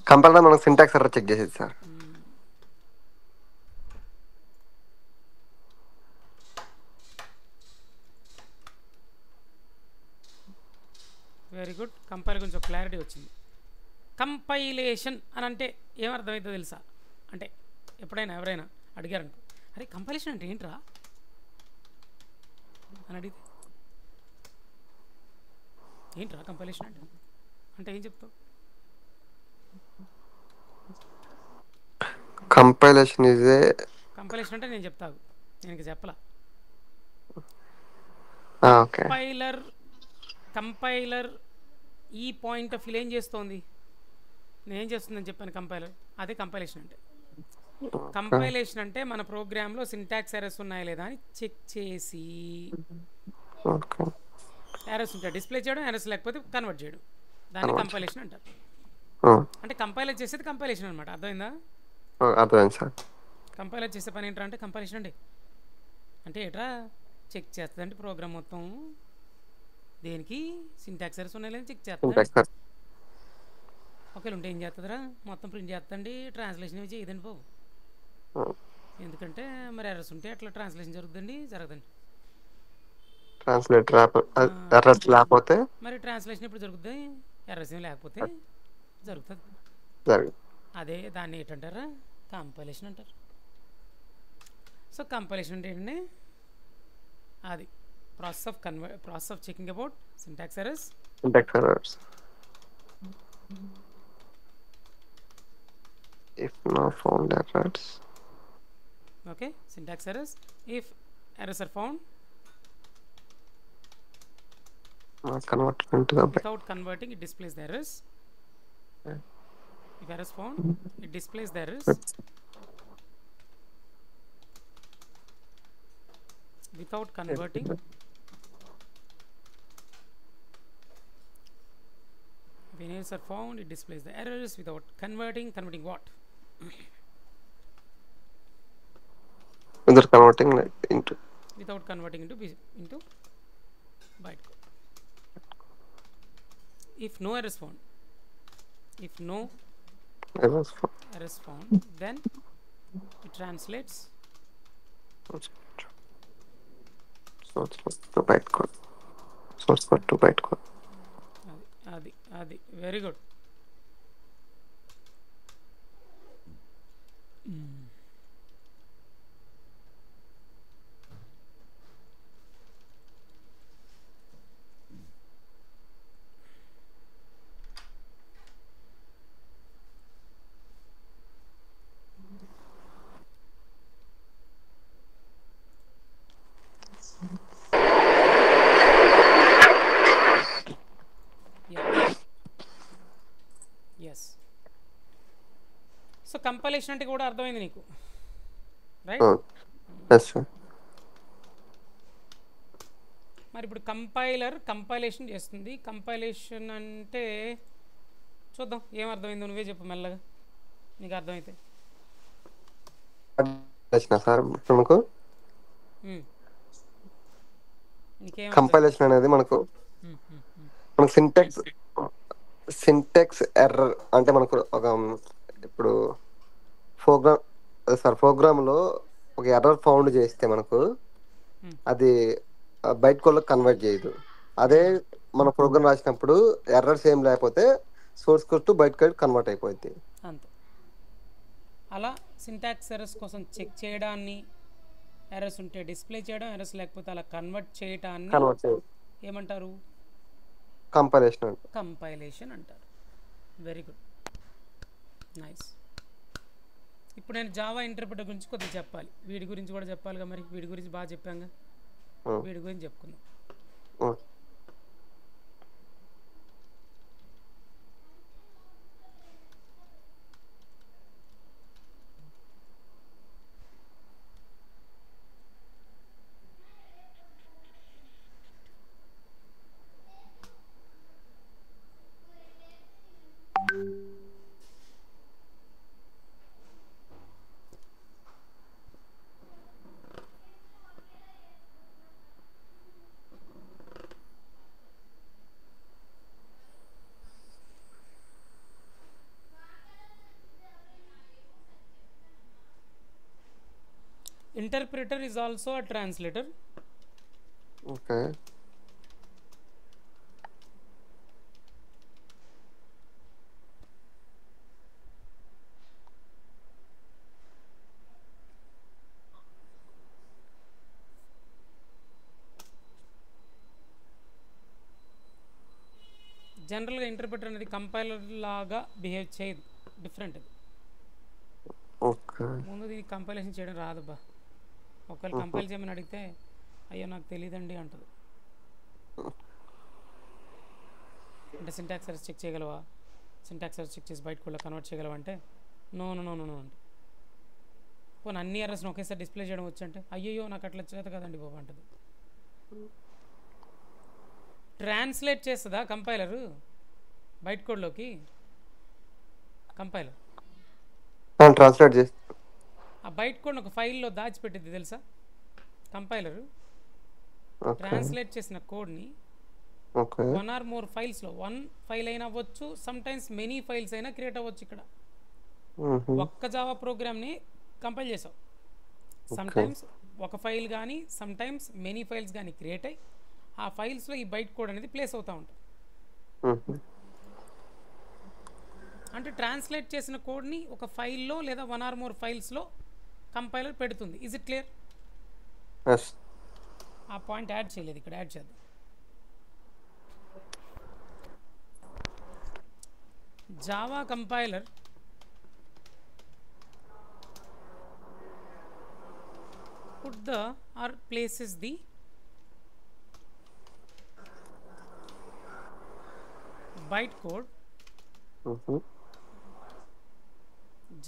కంపైలర్ మనకు సింటాక్స్ ఎర్రర్ చెక్ చేసేది సార్. Very good. కంపైల్ గురించి ఒక క్లారిటీ వచ్చింది. కంపైలేషన్ అని అంటే ఏమర్థమవుతుందో తెలుసా? అంటే ఎప్పుడైనా ఎవరైనా అడిగారనుకో, అరే కంపైలేషన్ అంటే ఏంట్రా అని అడిగితే, ఏంట్రా కంపైలేషన్ అంటే ఏం చెప్తావు? కంపైలేషన్ అంటే నేను చెప్తాను, నేను ఇంక చెప్పలా. ఓకే. కంపైలర్ ఈ పాయింట్ ఆఫ్ వ్యూ ఏం చేస్తోంది, నేనేం చేస్తుందని చెప్పాను కంపైలర్, అదే కంపైలేషన్ అంటే. కంపైలేషన్ అంటే మన ప్రోగ్రాంలో సింటాక్స్ ఎర్రర్స్ ఉన్నాయా లేదా అని చెక్ చేసి, ఎర్రర్స్ ఉంటే డిస్ప్లే చేయడం, ఎర్రర్స్ లేకపోతే కన్వర్ట్ చేయడం, దాన్ని కంపైలేషన్ అంటారు. అంటే కంపైలర్ చేసేది కంపైలేషన్ అనమాట. అర్థమైందా? అర్థమైంది సార్. కంపైలర్ చేసే పని ఏంటంటే కంపైలేషన్ అంటే ఏట్రా చెక్ చేస్తుందంటే ప్రోగ్రామ్ మొత్తం దేనికి సింటాక్స్ ఎర్రర్స్ ఉన్నాయి లేదని చెక్ చేస్తుంది. ఒకవేళ ఉంటే ఏం చేస్తుందిరా, మొత్తం ప్రింట్ చేస్తండి, ట్రాన్స్లేషన్ ఏమి చేయదండి బాబు. ఎందుకంటే మరి ఎర్రర్స్ ఉంటే అట్లా ట్రాన్స్లేషన్ జరగదండి. లేకపోతే మరి ట్రాన్స్లేషన్ ఎప్పుడు జరుగుతుంది? ఎర్రర్స్ ఏమి లేకపోతే జరుగుతుంది. అదే దాన్ని ఏంటంటారా, కంపైలేషన్ అంటారు. సో కంపైలేషన్ అంటే ఏంటంటే అది process of checking about syntax errors. If not found errors. Okay, syntax errors. If errors are found, convert into the without converting, it displays the errors. If errors found, it displays the errors. Without converting, when errors are found, it displays the errors. Without converting what? Without converting into bytecode. If no errors found, errors found, then it translates source code to bytecode. Adi very good. So compilation అంటే కూడా అర్థమైంది నీకు, రైట్? మరి ఇప్పుడు కంపైలేషన్ చేస్తుంది. కంపైలేషన్ అంటే చూద్దాం ఏం అర్థమైందో, నువ్వే చెప్పు మెల్లగా, నీకు అర్థమైతే. కంపైలేషన్ అనేది మనకు సింటాక్స్ ఎర్రర్ అంటే మనకు ఒక ఇప్పుడు ప్రోగ్రామ్లో ఒక ఎర్రర్ ఫౌండ్ చేస్తే మనకు అది బైట్ కోడ్లో కన్వర్ట్ చేయదు. అదే మన ప్రోగ్రామ్ రాసినప్పుడు ఎర్రర్స్ ఏం లేకపోతే source code to byte code convert అయిపోయింది. అంతే. అలా సింటాక్స్ ఎర్రర్స్ కోసం చెక్ చేయడాన్ని, ఎర్రర్స్ ఉంటే డిస్ప్లే చేయడం, ఎర్రర్స్ లేకపోతే అలా కన్వర్ట్ చేయడాన్ని ఏమంటారు? కంపైలేషన్ అంటారు. Very good, nice. ఇప్పుడు నేను జావా ఇంటర్ప్రిటర్ గురించి కొద్దిగా చెప్పాలి, వీడి గురించి కూడా చెప్పాలిగా. మరి వీడి గురించి బాగా చెప్పాంగా, వీడి గురించి చెప్పుకుందాం. Interpreter is also a translator. Okay. జనరల్గా ఇంటర్ప్రిటర్ అనేది కంపైలర్ లాగా బిహేవ్ చేయదు, డిఫరెంట్ అది. ఓకే. ముందు దీనికి కంపైలేషన్ చేయడం రాదబ్బా. ఒకవేళ కంపైల్ చేయమని అడిగితే అయ్యో నాకు తెలియదండి అంటది. అంటే సింటాక్స్ ఎర్రర్స్ చెక్ చేయగలవా, సింటాక్స్ ఎర్రర్స్ చెక్ చేసి బయట కూడా కన్వర్ట్ చేయగలవా అంటే no no no no no అంటే. పోనీ అన్ని ఎర్రర్స్ని ఒకేసారి డిస్ప్లే చేయడం వచ్చి అంటే అయ్యయ్యో నాకు అట్లా చేత కదండి బాబు అంటది. ట్రాన్స్లేట్ చేస్తుందా కంపైలరు బైట్ కోడ్లోకి? కంపైలర్ ట్రాన్స్లేట్ చేసి ఆ బైట్ కోడ్ని ఒక ఫైల్లో దాచిపెట్టింది తెలుసా కంపైలరు. ఓకే. ట్రాన్స్లేట్ చేసిన కోడ్ని ఓకే. 1 or more ఫైల్స్లో, 1 ఫైల్ అయినా అవ్వచ్చు, సమ్ టైమ్స్ మెనీ ఫైల్స్ అయినా క్రియేట్ అవ్వచ్చు. ఇక్కడ ఒక్క జావా ప్రోగ్రామ్ని కంపైల్ చేసావు, సమ్ టైమ్స్ ఒక ఫైల్ కానీ సమ్ టైమ్స్ మెనీ ఫైల్స్ కానీ క్రియేట్ అయ్యి ఆ ఫైల్స్లో ఈ బైట్ కోడ్ అనేది ప్లేస్ అవుతూ ఉంటుంది. అంటే ట్రాన్స్లేట్ చేసిన కోడ్ని ఒక ఫైల్లో లేదా 1 or more ఫైల్స్లో కంపైలర్ పెడుతుంది. Is it clear? ఆ పాయింట్ యాడ్ చేయలేదు, ఇక్కడ యాడ్ చేద్దాం. Java compiler put the or places the bytecode.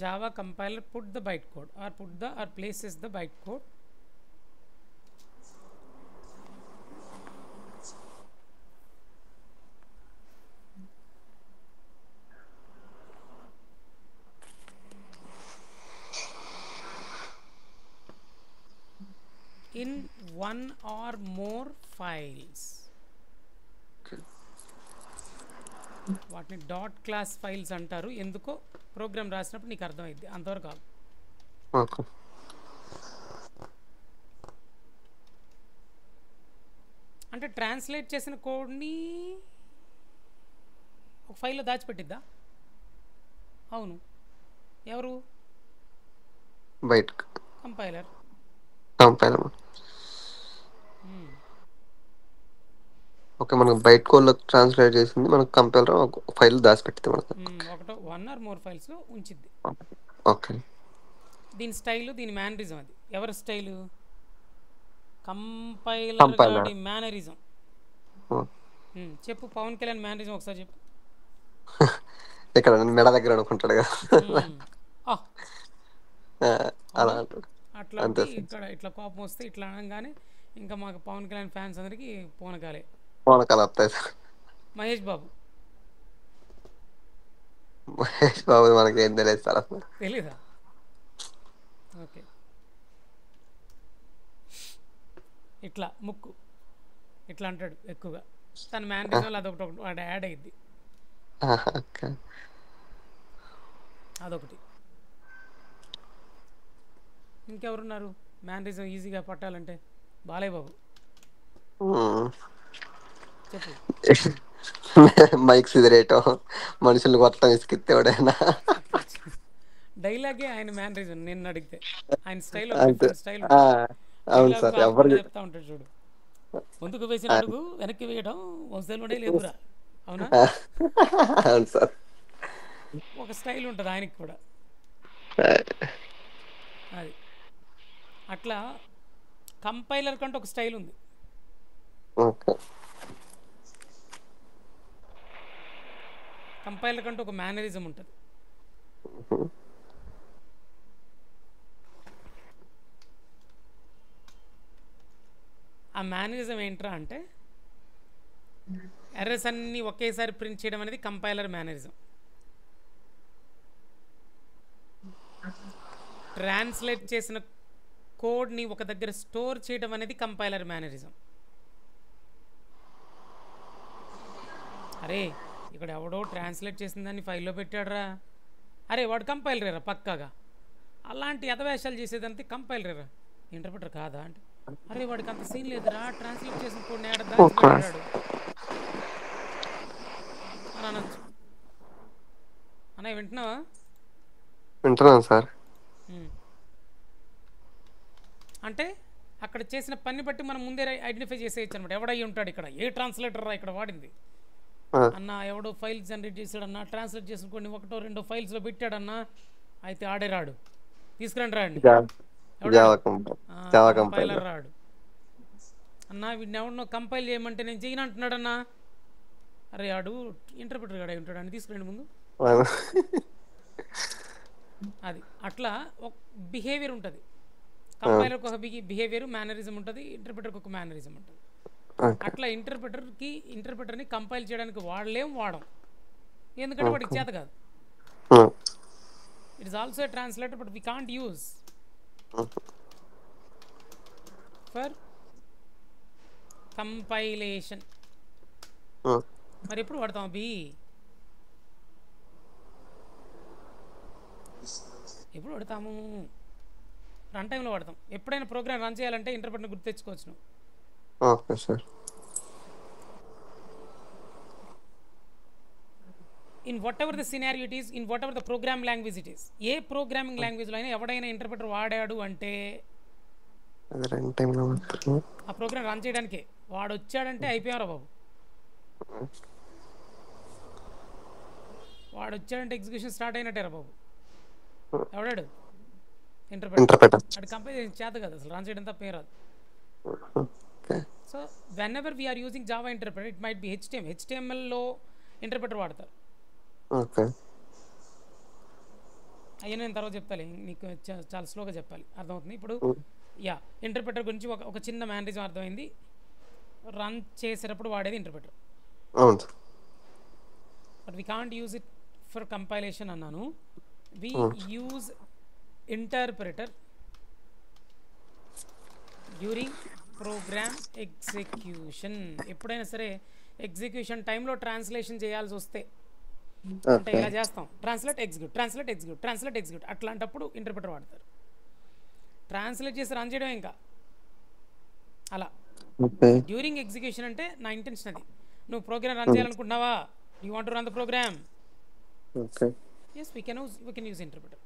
Java compiler put the bytecode or places the bytecode in one or more files. వాటిని డాట్ క్లాస్ ఫైల్స్ అంటారు. ఎందుకో ప్రోగ్రామ్ రాసినప్పుడు నీకు అర్థమైంది, అంతవరకు కాదు. అంటే ట్రాన్స్లేట్ చేసిన కోడ్ని ఒక ఫైల్లో దాచిపెట్టిద్దా? అవును. ఎవరు? Byte compiler. ఓకే. మనకు బైట్ కోడ్లో ట్రాన్స్లేట్ చేసింది మనకు కంపైలర్ ఒక ఫైల్ దాచిపెట్టింది మనకు. ఒకటో 1 or more ఫైల్స్లో ఉంచిద్ది. ఓకే. దీని స్టైలు, దీని మేనరిజం. అది ఎవరి స్టైలు? కంపైలర్ గాడి మేనరిజం. చెప్పు పవన్ కళ్యాణ్ మేనరిజం ఒకసారి చెప్పు. ఇక్కడ మెడ దగ్గర అనుకుంటాడు కదా అలా అట్లా. ఇక్కడ ఇట్లా కోపం వస్తే ఇట్లా అనగానే ఇంకా మాకు పవన్ కళ్యాణ్ ఫ్యాన్స్ అందరికి పోనకాలే. మహేష్ బాబు మనకి ఏం తెలియదు సార్, తెలీదా? ఓకే. ఇట్లా ముక్కు ఇట్లా అంటాడు ఎక్కువగా. తన మేనరిజం అదొకటి వాడు యాడ్ అయ్యిద్ది. అదొకటి. ఇంకెవరున్నారు మేనరిజం ఈజీగా పట్టాలంటే? బాలయ్య బాబు చెప్పు. మైక్స్ ఇదిరేటో మనుషులు కొట్టడం ఇసుకెత్తేవాడైనా డైలాగే ఆయన మేనరిజం. నిన్ను అడిగితే ఆయన స్టైల్ స్టైల్ చెప్తా ఉంటాడు చూడు. ముందుకు వేసిన అడుగు వెనక్కి వేయడం వంశంలోనే లేదురా. అవునా? అవును సార్. ఒక స్టైల్ ఉంటుంది ఆయనకి కూడా. అది అట్లా కంపైలర్ కంటే ఒక స్టైల్ ఉంది. ఓకే. కంపైలర్ కంటే ఒక మేనరిజం ఉంటుంది. ఆ మేనరిజం ఏంట్రా అంటే ఎర్రర్స్ అన్నీ ఒకేసారి ప్రింట్ చేయడం అనేది కంపైలర్ మేనరిజం. ట్రాన్స్లేట్ చేసిన కోడ్ని ఒక దగ్గర స్టోర్ చేయడం అనేది కంపైలర్ మేనరిజం. అరే ఇక్కడ ఎవడో ట్రాన్స్లేట్ చేసిన దాన్ని ఫైల్లో పెట్టాడురా, అరే వాడు కంపైలరేరా పక్కాగా. అలాంటి యథవేషాలు చేసేదంతే కంపైలరేరా, ఇంటర్ప్రిటర్ కాదా అంటే అరే వాడికి అంత సీన్ లేదురా, ట్రాన్స్లేట్ చేసిన కోడ్ని ఆడ దాచిపెట్టాడు అని అనొచ్చు. అన్నయ్య వింటున్నావా? వింటున్నాను సార్. అంటే అక్కడ చేసిన పని బట్టి మనం ముందే ఐడెంటిఫై చేసేయచ్చు అనమాట. ఎవడై ఉంటాడు ఇక్కడ, ఏ ట్రాన్స్లేటర్ రా ఇక్కడ వాడింది అన్న, ఎవడో ఫైల్ జనరేట్ చేశాడన్నా, ట్రాన్స్లేట్ చేసుకొని ఒకటో రెండో ఫైల్స్లో పెట్టాడన్నా, అయితే ఆడే రాడు, తీసుకురండి రాండి కంపైలర్ రాడు అన్న. వీడిని ఎవడనో కంపైల్ చేయమంటే నేను చేయను అంటున్నాడన్నా, అరే ఆడు ఇంటర్ప్రిటర్ గాడు అయి ఉంటాడు అని తీసుకురండి ముందు. అది అట్లా ఒక బిహేవియర్ ఉంటుంది. కంపైలర్కి ఒక బిహేవియర్ మేనరిజం ఉంటుంది, ఇంటర్ప్రిటర్కి ఒక మేనరిజం ఉంటుంది. అట్లా ఇంటర్ప్రిటర్ని కంపైల్ చేయడానికి వాడం, ఎందుకంటే వాడికి చేత కాదు. It is also a translator but we can't use for compilation. మరి ఎప్పుడు వాడతాం అవి? ఎప్పుడు వాడతాము? రన్ టైంలో వాడతాం. ఎప్పుడైనా ప్రోగ్రామ్ రన్ చేయాలంటే ఇంటర్ప్రిటర్ని గుర్తు తెచ్చుకోవచ్చు నువ్వు. Okay sir. In what ever the scenario it is, in what ever the program language it is, A programming లాంగ్వేజ్లో అయినా ఎవడైనా ఇంటర్ప్రిటర్ వాడాడు అంటే ఆ ప్రోగ్రామ్ రన్ చేయడానికే. వాడు వచ్చాడంటే అయిపోయారా బాబు, వాడు వచ్చాడంటే ఎగ్జిక్యూషన్ స్టార్ట్ అయినట్టేరా బాబు. ఎవడాడు? ఇంటర్ప్రిటర్. అది కంపైల్ చేత కదా అసలు, రన్ చేయడం తప్ప ఏం రాదు. So whenever we are using Java interpreter, it might be హెచ్టిఎంఎల్లో ఇంటర్ప్రిటర్ వాడతారు. అయ్యా నేను తర్వాత చెప్తాను, నీకు చాలా స్లోగా చెప్పాలి, అర్థమవుతుంది. ఇప్పుడు ఇంటర్ప్రిటర్ గురించి ఒక చిన్న మేనరిజం అర్థమైంది. రన్ చేసేటప్పుడు వాడేది interpreter, but we can't use it for compilation అన్నాను. We use interpreter during program execution. ఎప్పుడైనా సరే ఎగ్జిక్యూషన్ టైంలో ట్రాన్స్లేషన్ చేయాల్సి వస్తే అంటే ఇలా చేస్తాం, ట్రాన్స్లేట్ ఎగ్జిక్యూట్ అట్లాంటప్పుడు ఇంటర్ప్రిటర్ వాడతారు. ట్రాన్స్లేట్ చేసి రన్ చేయడం ఇంకా అలా. డ్యూరింగ్ ఎగ్జిక్యూషన్ అంటే నా ఇంటెన్షన్ అది, నువ్వు ప్రోగ్రామ్ రన్ చేయాలనుకుంటున్నావా, you want to run the program, yes we can use interpreter.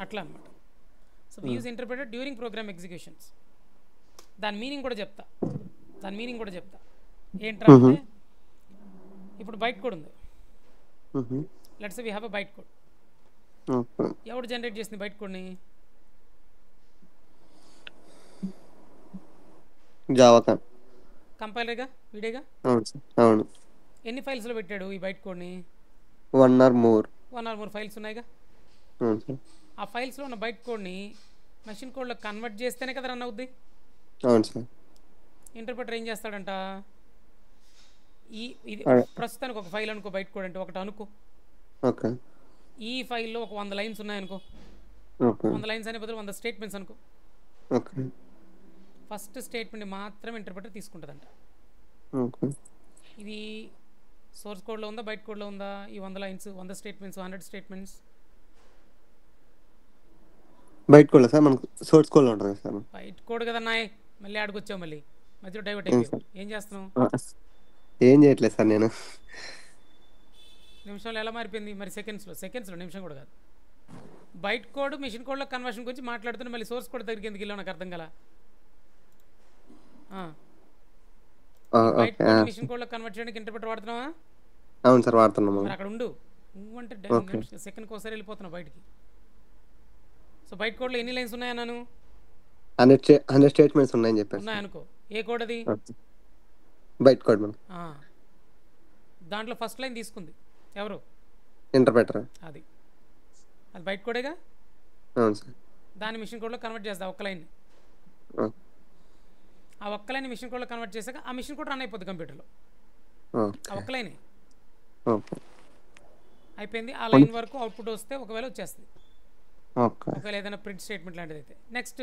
అట్లా అనమాట. So we use interpreter during program executions. దాని మీనింగ్ కూడా చెప్తా. ఏంట్రా అంటే ఇప్పుడు బైట్ కోడ్ ఉంది, let's say we have a byte code. ఎవడు జనరేట్ చేసింది బైట్ కోడ్ని? కంపైలర్గా వీడేగా. అవును. ఎన్ని ఫైల్స్లో పెట్టాడు ఈ బైట్ కోడ్ని? 1 or more ఫైల్స్ ఉన్నాయిగా. ఆ ఫైల్స్లో ఉన్న బైట్ కోడ్ని మెషిన్ కోడ్లో కన్వర్ట్ చేస్తేనే కదా రన్ అవుద్ది. అవును సార్. ఇంటర్ప్రిటర్ ఏం చేస్తాడంట, ఇది ప్రస్తుతానికి ఒక ఫైల్ అనుకో, బైట్ కోడ్ అంటే ఒకటి అనుకో. ఓకే. ఈ ఫైల్లో ఒక 100 లైన్స్ ఉన్నాయనుకో, 100 లైన్స్ అనే బదులు 100 స్టేట్మెంట్స్ అనుకో. ఓకే. ఫస్ట్ స్టేట్మెంట్ మాత్రమే ఇంటర్ప్రిటర్ తీసుకుంటుందంట. ఇది సోర్స్ కోడ్లో ఉందా, బైట్ కోడ్లో ఉందా? ఈ 100 lines, 100 statements, 100 statements byte code sir, మనకు సోర్స్ కోడ్ ఉంటుంది సార్. బైట్ కోడ్ కదా నాయ్, మళ్ళీ ఆడికొచ్చావు, మళ్ళీ మధ్యలో డైవర్ట్ అయిపోయావు. ఏం చేస్తున్నావు? ఏం చేయట్లేదు సార్ నేను. నిమిషంలో ఎలా మారిపోయింది మరి? సెకండ్స్లో, నిమిషం కూడా కాదు. బైట్ కోడ్ మిషన్ కోడ్లో కన్వర్షన్ గురించి మాట్లాడుతున్నా, మళ్ళీ సోర్స్ కోడ్ దగ్గరికి ఎందుకు వెళ్ళావు నాకు అర్థం కదా. బైట్ కోడ్ మిషన్ కోడ్లో కన్వర్ట్ చేయడానికి ఇంటర్ప్రిటర్ వాడుతున్నావా? అవును సార్ వాడుతున్నాము. మరి అక్కడ ఉండు. నువ్వు అంటే ఓకే. సెకండ్కి ఒకసారి వెళ్ళిపోతున్నావు బయటికి. సో బయట కోడ్లో ఎన్ని లైన్స్ ఉన్నాయన్నాను? 100 స్టేట్మెంట్స్ ఉన్నాయని చెప్పారు సార్. ఉన్నాయనుకో. ఏ కోడ్ అది? ఓకే. బైట్ కోడ్ మనం. ఆ, దాంట్లో ఫస్ట్ లైన్ తీసుకుంది ఎవరు? ఇంటర్ప్రెటర్. అది అది బయట కోడేగా. అవును సార్. దాన్ని మిషన్ కోడ్లో కన్వర్ట్ చేస్తా ఒక్క లైన్. ఓకే. ఆ ఒక్క లైన్ మిషన్ కోడ్లో కన్వర్ట్ చేశాక ఆ మిషన్ కోడ్ రన్ అయిపోద్ది కంప్యూటర్లో. ఆ ఓకే. ఒక్క లైనే ఓకే. అయిపోయింది. ఆ లైన్ వరకు అవుట్పుట్ వస్తే ఒకవేళ వచ్చేస్తుంది, ఓకే. ఒకవేళ ఏదైనా ప్రింట్ స్టేట్మెంట్ లాంటిది అయితే. నెక్స్ట్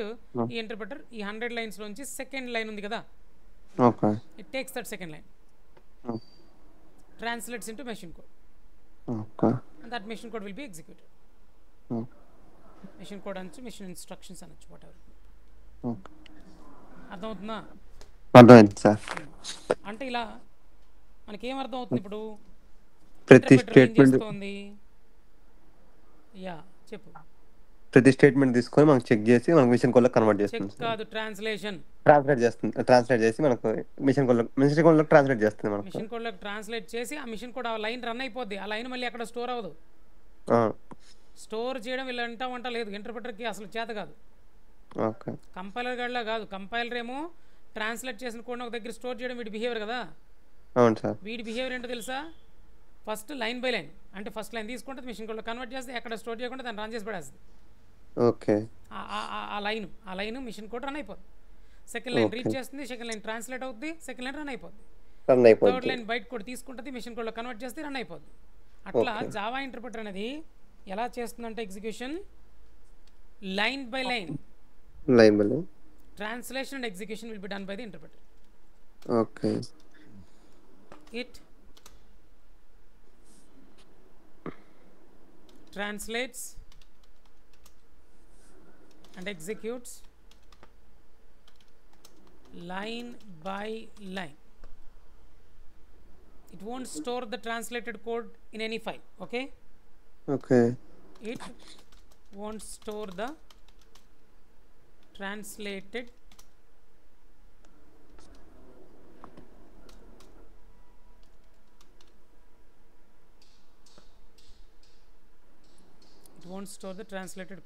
ఈ ఇంటర్ప్రెటర్ ఈ 100 లైన్స్లోంచి సెకండ్ లైన్ ఉంది కదా, okay. It takes that second line, translates into machine code, okay. And that machine code will be executed. Okay. Machine code అనొచ్చు, మెషిన్ ఇన్స్ట్రక్షన్స్ అనొచ్చు, వాట్ ఎవర్. ఓకే. అర్థమవుతుందా? అర్థమైంది సార్. అంటే ఇలా మనకేం అర్థం అవుతుంది ఇప్పుడు? ప్రతి ఇంటర్ప్రెటర్ ఏం స్టేట్మెంట్ చేస్తోంది? యా చెప్పు. ప్రతి స్టేట్మెంట్ తీసుకొని మనకు చెక్ చేసి మనకు మిషన్ కోడ్లో కన్వర్ట్ చెక్ చేస్తుంది సార్. కాదు, ట్రాన్స్లేషన్. ట్రాన్స్లేట్ చేస్తుంది. ట్రాన్స్లేట్ చేసి మనకు మిషన్ కోడ్లో ట్రాన్స్లేట్ చేస్తుంది మనకు. మిషన్ కోడ్లోకి ట్రాన్స్లేట్ చేసి ఆ మిషన్ కోడ్ ఆ లైన్ రన్ అయిపోద్ది. ఆ లైన్ మళ్ళీ అక్కడ స్టోర్ అవ్వదు. ఆ, స్టోర్ చేయడం వీళ్ళు వంట లేదు, ఇంటర్ప్రెటర్కి అసలు చేత కాదు. ఓకే. కంపైలర్ గడ్లా కాదు. కంపైలర్ ఏమో ట్రాన్స్లేట్ చేసిన కోడ్ ఒక దగ్గర స్టోర్ చేయడం వీడి బిహేవియర్ కదా. అవును సార్. వీడి బిహేవియర్ ఏంటో తెలుసా? ఫస్ట్ లైన్ బై లైన్, అంటే ఫస్ట్ లైన్ తీసుకుంటుంది, మిషన్ కోడ్లో కన్వర్ట్ చేస్తే ఎక్కడ స్టోర్ చేయకుండా దాన్ని రన్ చేసి పడేస్తుంది. ఓకే. ఆ లైన్ మిషన్ కోడ్ రన్ అయిపోద్ది. Second line okay. రీడ్ చేస్తుంది, సెకండ్ లైన్ ట్రాన్స్లేట్ అవుతుంది, సెకండ్ లైన్ రన్ అయిపోద్ది. రన్ థర్డ్ అయిపోద్ది. లైన్ బయట కోడ్ తీసుకుంటుంది, మిషన్ కోడ్లో కన్వర్ట్ చేస్తే రన్ అయిపోద్ది. అట్లా ఓకే. జావా ఇంటర్ప్రెటర్ అనేది ఎలా చేస్తుందంటే execution line by line. Liable. Translation and execution will be done by the interpreter. Okay. It translates and executes line by line. It won't store the translated code in any file. Okay? Okay. It won't store the translated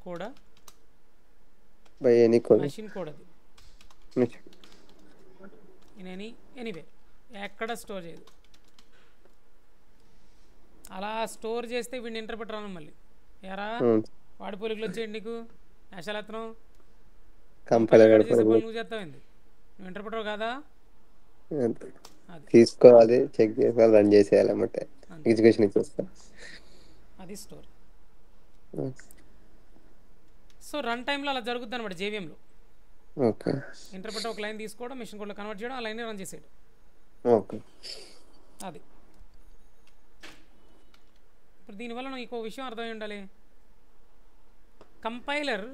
code by any code. machine code అది in anywhere ఎక్కడ స్టోర్ చేయదు. అలా స్టోర్ చేస్తే వీడిని ఇంటర్ప్రెటర్ అన్నాం మళ్ళీ. ఎరా వాడి పోలికలు వచ్చేయండి నీకు నేషాలత్నం కంపైలర్ చేసే పనులు నువ్వు చేస్తావేంది? నువ్వు ఇంటర్ప్రెటర్ కాదా? అది తీసుకోవాలి, చెక్ చేసుకోవాలి, రన్ చేసేయాలి అన్నమాట. ఎగ్జిక్యూషన్ ఇచ్చేస్తాం. అది స్టోర్. సో రన్ టైంలో అలా జరుగుద్ది అనమాట జేవిఎంలో. ఓకే. ఇంటర్ప్రెటర్ ఒక లైన్ తీసుకోవడం, మిషన్ కోడ్లో కన్వర్ట్ చేయడం, ఆ లైన్ రన్ చేసేయడం. ఓకే. అది ఇప్పుడు దీనివల్ల నీకు ఒక విషయం అర్థమై ఉండాలి. కంపైలర్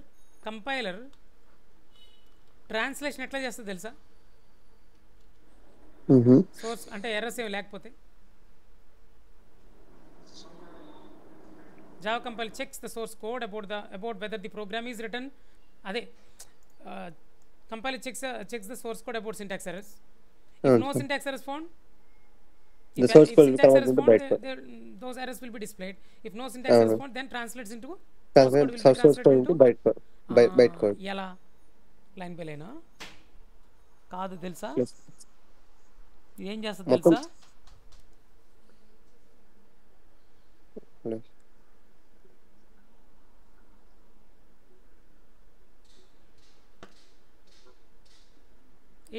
ట్రాన్స్లేషన్ ఎట్లా చేస్తుంది తెలుసా? సోర్స్ అంటే ఎర్రర్స్ ఏమి లేకపోతే Java compiler checks the source code about whether the program is written. అదే compiler checks the source code about syntax errors. If no syntax errors found, the source code will come out with the byte code. Those errors will be displayed. If no syntax errors found, then translates into source code into byte code. Byte code. ఎలా లైన్ బై లైనా కాదు తెలుసా? ఏం చేస్తుంది తెలుసా?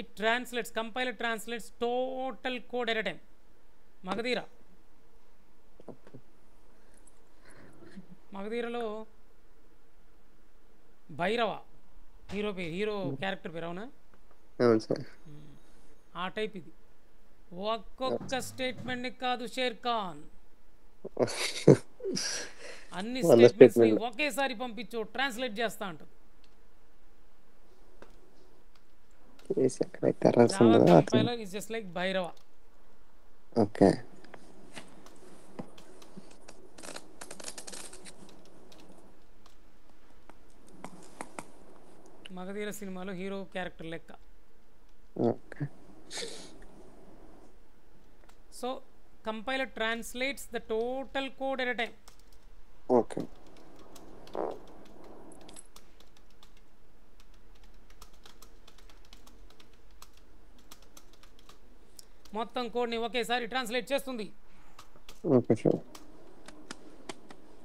It translates, compiler translates total code at a time. మగధీరలో భైరవ హీరో క్యారెక్టర్ పేరు, అవునా? అవును సార్. ఆ టైప్ ఇది. ఒక్కొక్క స్టేట్మెంట్ని కాదు షేర్ ఖాన్, అన్ని స్టేట్మెంట్స్ని ఒకేసారి పంపించు, ట్రాన్స్లేట్ చేస్తా అంటది. Java compiler is just like Bhairava. Okay. Magadheera సినిమాలో హీరో క్యారెక్టర్ లెక్క. Okay. So compiler translates the total code at a time. Okay. మొత్తం కోడ్ని ఒకేసారి ట్రాన్స్లేట్ చేస్తుంది. Okay sir.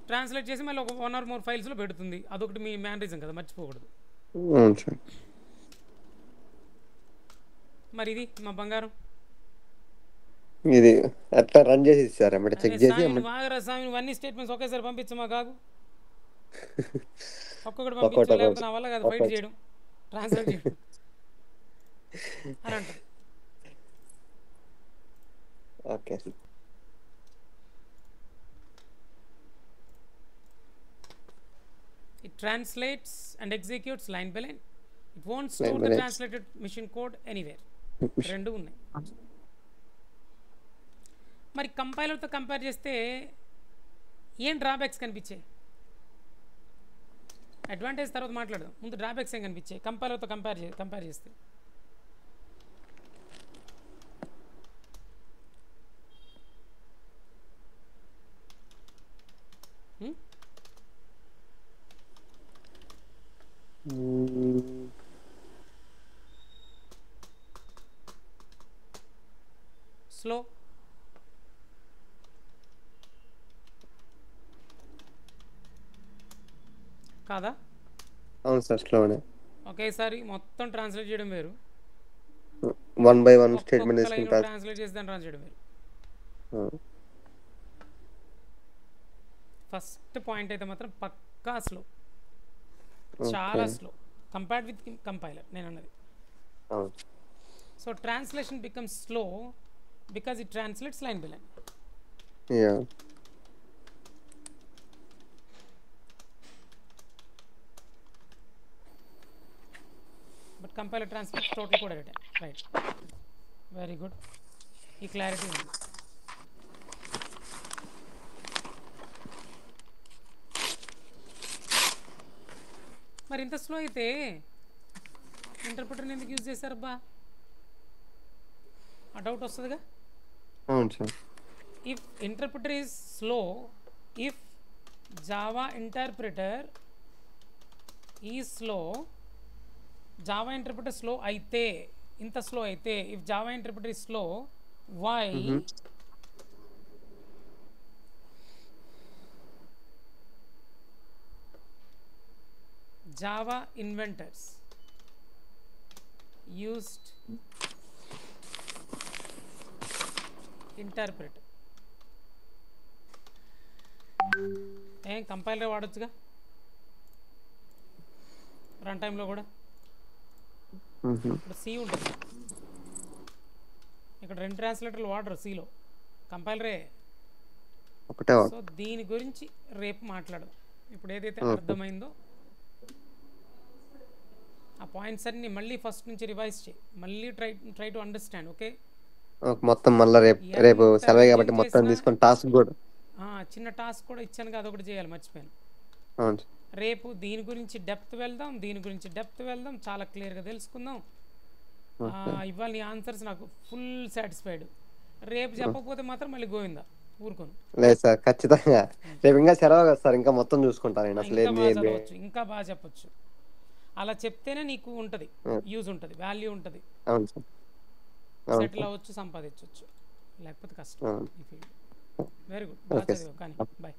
ట్రాన్స్లేట్ చేసి మళ్ళీ ఒక 1 or more ఫైల్స్లో పెడుతుంది. అదొకటి మీ మ్యానరిజం కదా, మర్చిపోకూడదు. అవును సార్. మరి ఇది మా బంగారం. ఇది అట్లా రన్ చేసి సార్ ఎమ్మటే చెక్ చేసి నువ్వు ఆగరా స్వామి, నువ్వు అన్ని స్టేట్మెంట్స్ ఒకేసారి పంపించమా కాదు, ఒక్కొక్కటి పంపించు, ఒక్కొక్కటి లేకపోతే నా వల్ల కాదు ఫైట్ చేయడం, ట్రాన్స్లేట్ చేయడం అని అంటారు. Okay. It translates and executes line by line. It won't Line store by the line. translated machine code anywhere. రెండు ఉన్నాయి. మరి కంపైలర్తో కంపేర్ చేస్తే ఏం డ్రాబ్యాక్స్ కనిపించాయి? అడ్వాంటేజ్ తర్వాత మాట్లాడదాం, ముందు డ్రాబ్యాక్స్ ఏం కనిపించాయి కంపైలర్తో కంపేర్ చేస్తే? స్లో కాదా? అవును సార్, స్లోనే. ఒకేసారి మొత్తం ట్రాన్స్లేట్ చేయడం వేరు, 1 by 1 స్టేట్మెంట్ తీసుకుంటారు. ట్రాన్స్లేట్ చేసి దాన్ని రన్ చేయడం వేరు. ఫస్ట్ పాయింట్ అయితే మాత్రం పక్కా స్లో, చాలా స్లో కంపేర్డ్ విత్ కంపైలర్ నేను అన్నది. So translation becomes slow because it translates line by line. But compiler translates total కూడా రిటర్న్. Right, very good. ఈ క్లారిటీ ఉంది. మరి ఇంత స్లో అయితే ఇంటర్ప్రిటర్ని ఎందుకు యూజ్ చేశారబ్బా? ఆ డౌట్ వస్తుందిగా. అవును sir. If interpreter is slow, if Java interpreter is slow, Java interpreter slow అయితే, ఇంత స్లో అయితే, if Java interpreter is slow, why Java inventors used interpreter. ఏం కంపైలర్ వాడొచ్చుగా రన్ టైంలో కూడా. ఇప్పుడు సి ఉంటుంది, ఇక్కడ 2 ట్రాన్స్లేటర్లు వాడరు సిలో, కంపైలరే ఒకటే. సో దీని గురించి రేపు మాట్లాడదాం. ఇప్పుడు ఏదైతే అర్థమైందో ఆ పాయింట్స్ అన్ని మళ్ళీ ఫస్ట్ నుంచి రివైజ్ చేయి, మళ్ళీ ట్రై టు అండర్స్టాండ్. ఓకే, మొత్తం మళ్ళీ రేపు సెలవు కాబట్టి మొత్తం తీసుకొని టాస్క్ కూడా చిన్న టాస్క్ కూడా ఇచ్చాను కదా, అదొకటి చేయాలి, మర్చిపోయాను. అవును. రేపు దీని గురించి డెప్త్ వెళ్దాం, చాలా క్లియర్గా తెలుసుకుందాం. ఇవాళ నీ ఆన్సర్స్ నాకు ఫుల్ సాటిస్ఫైడ్. రేపు చెప్పకపోతే మాత్రం మళ్ళీ గోవిందా ఊరుకోను. లేదు సార్, ఖచ్చితంగా రేపు ఇంకా సెలవు కదా సార్, ఇంకా మొత్తం చూసుకుంటాను నేను. అసలు ఇంకా బాగా చెప్పొచ్చు. అలా చెప్తేనే నీకు ఉంటుంది, యూజ్ ఉంటుంది, వాల్యూ ఉంటుంది, సెటిల్ అవ్వచ్చు, సంపాదించవచ్చు, లేకపోతే కష్టం ఈ ఫీల్డ్. వెరీ గుడ్, బాగా చదివావు కానీ. బాయ్.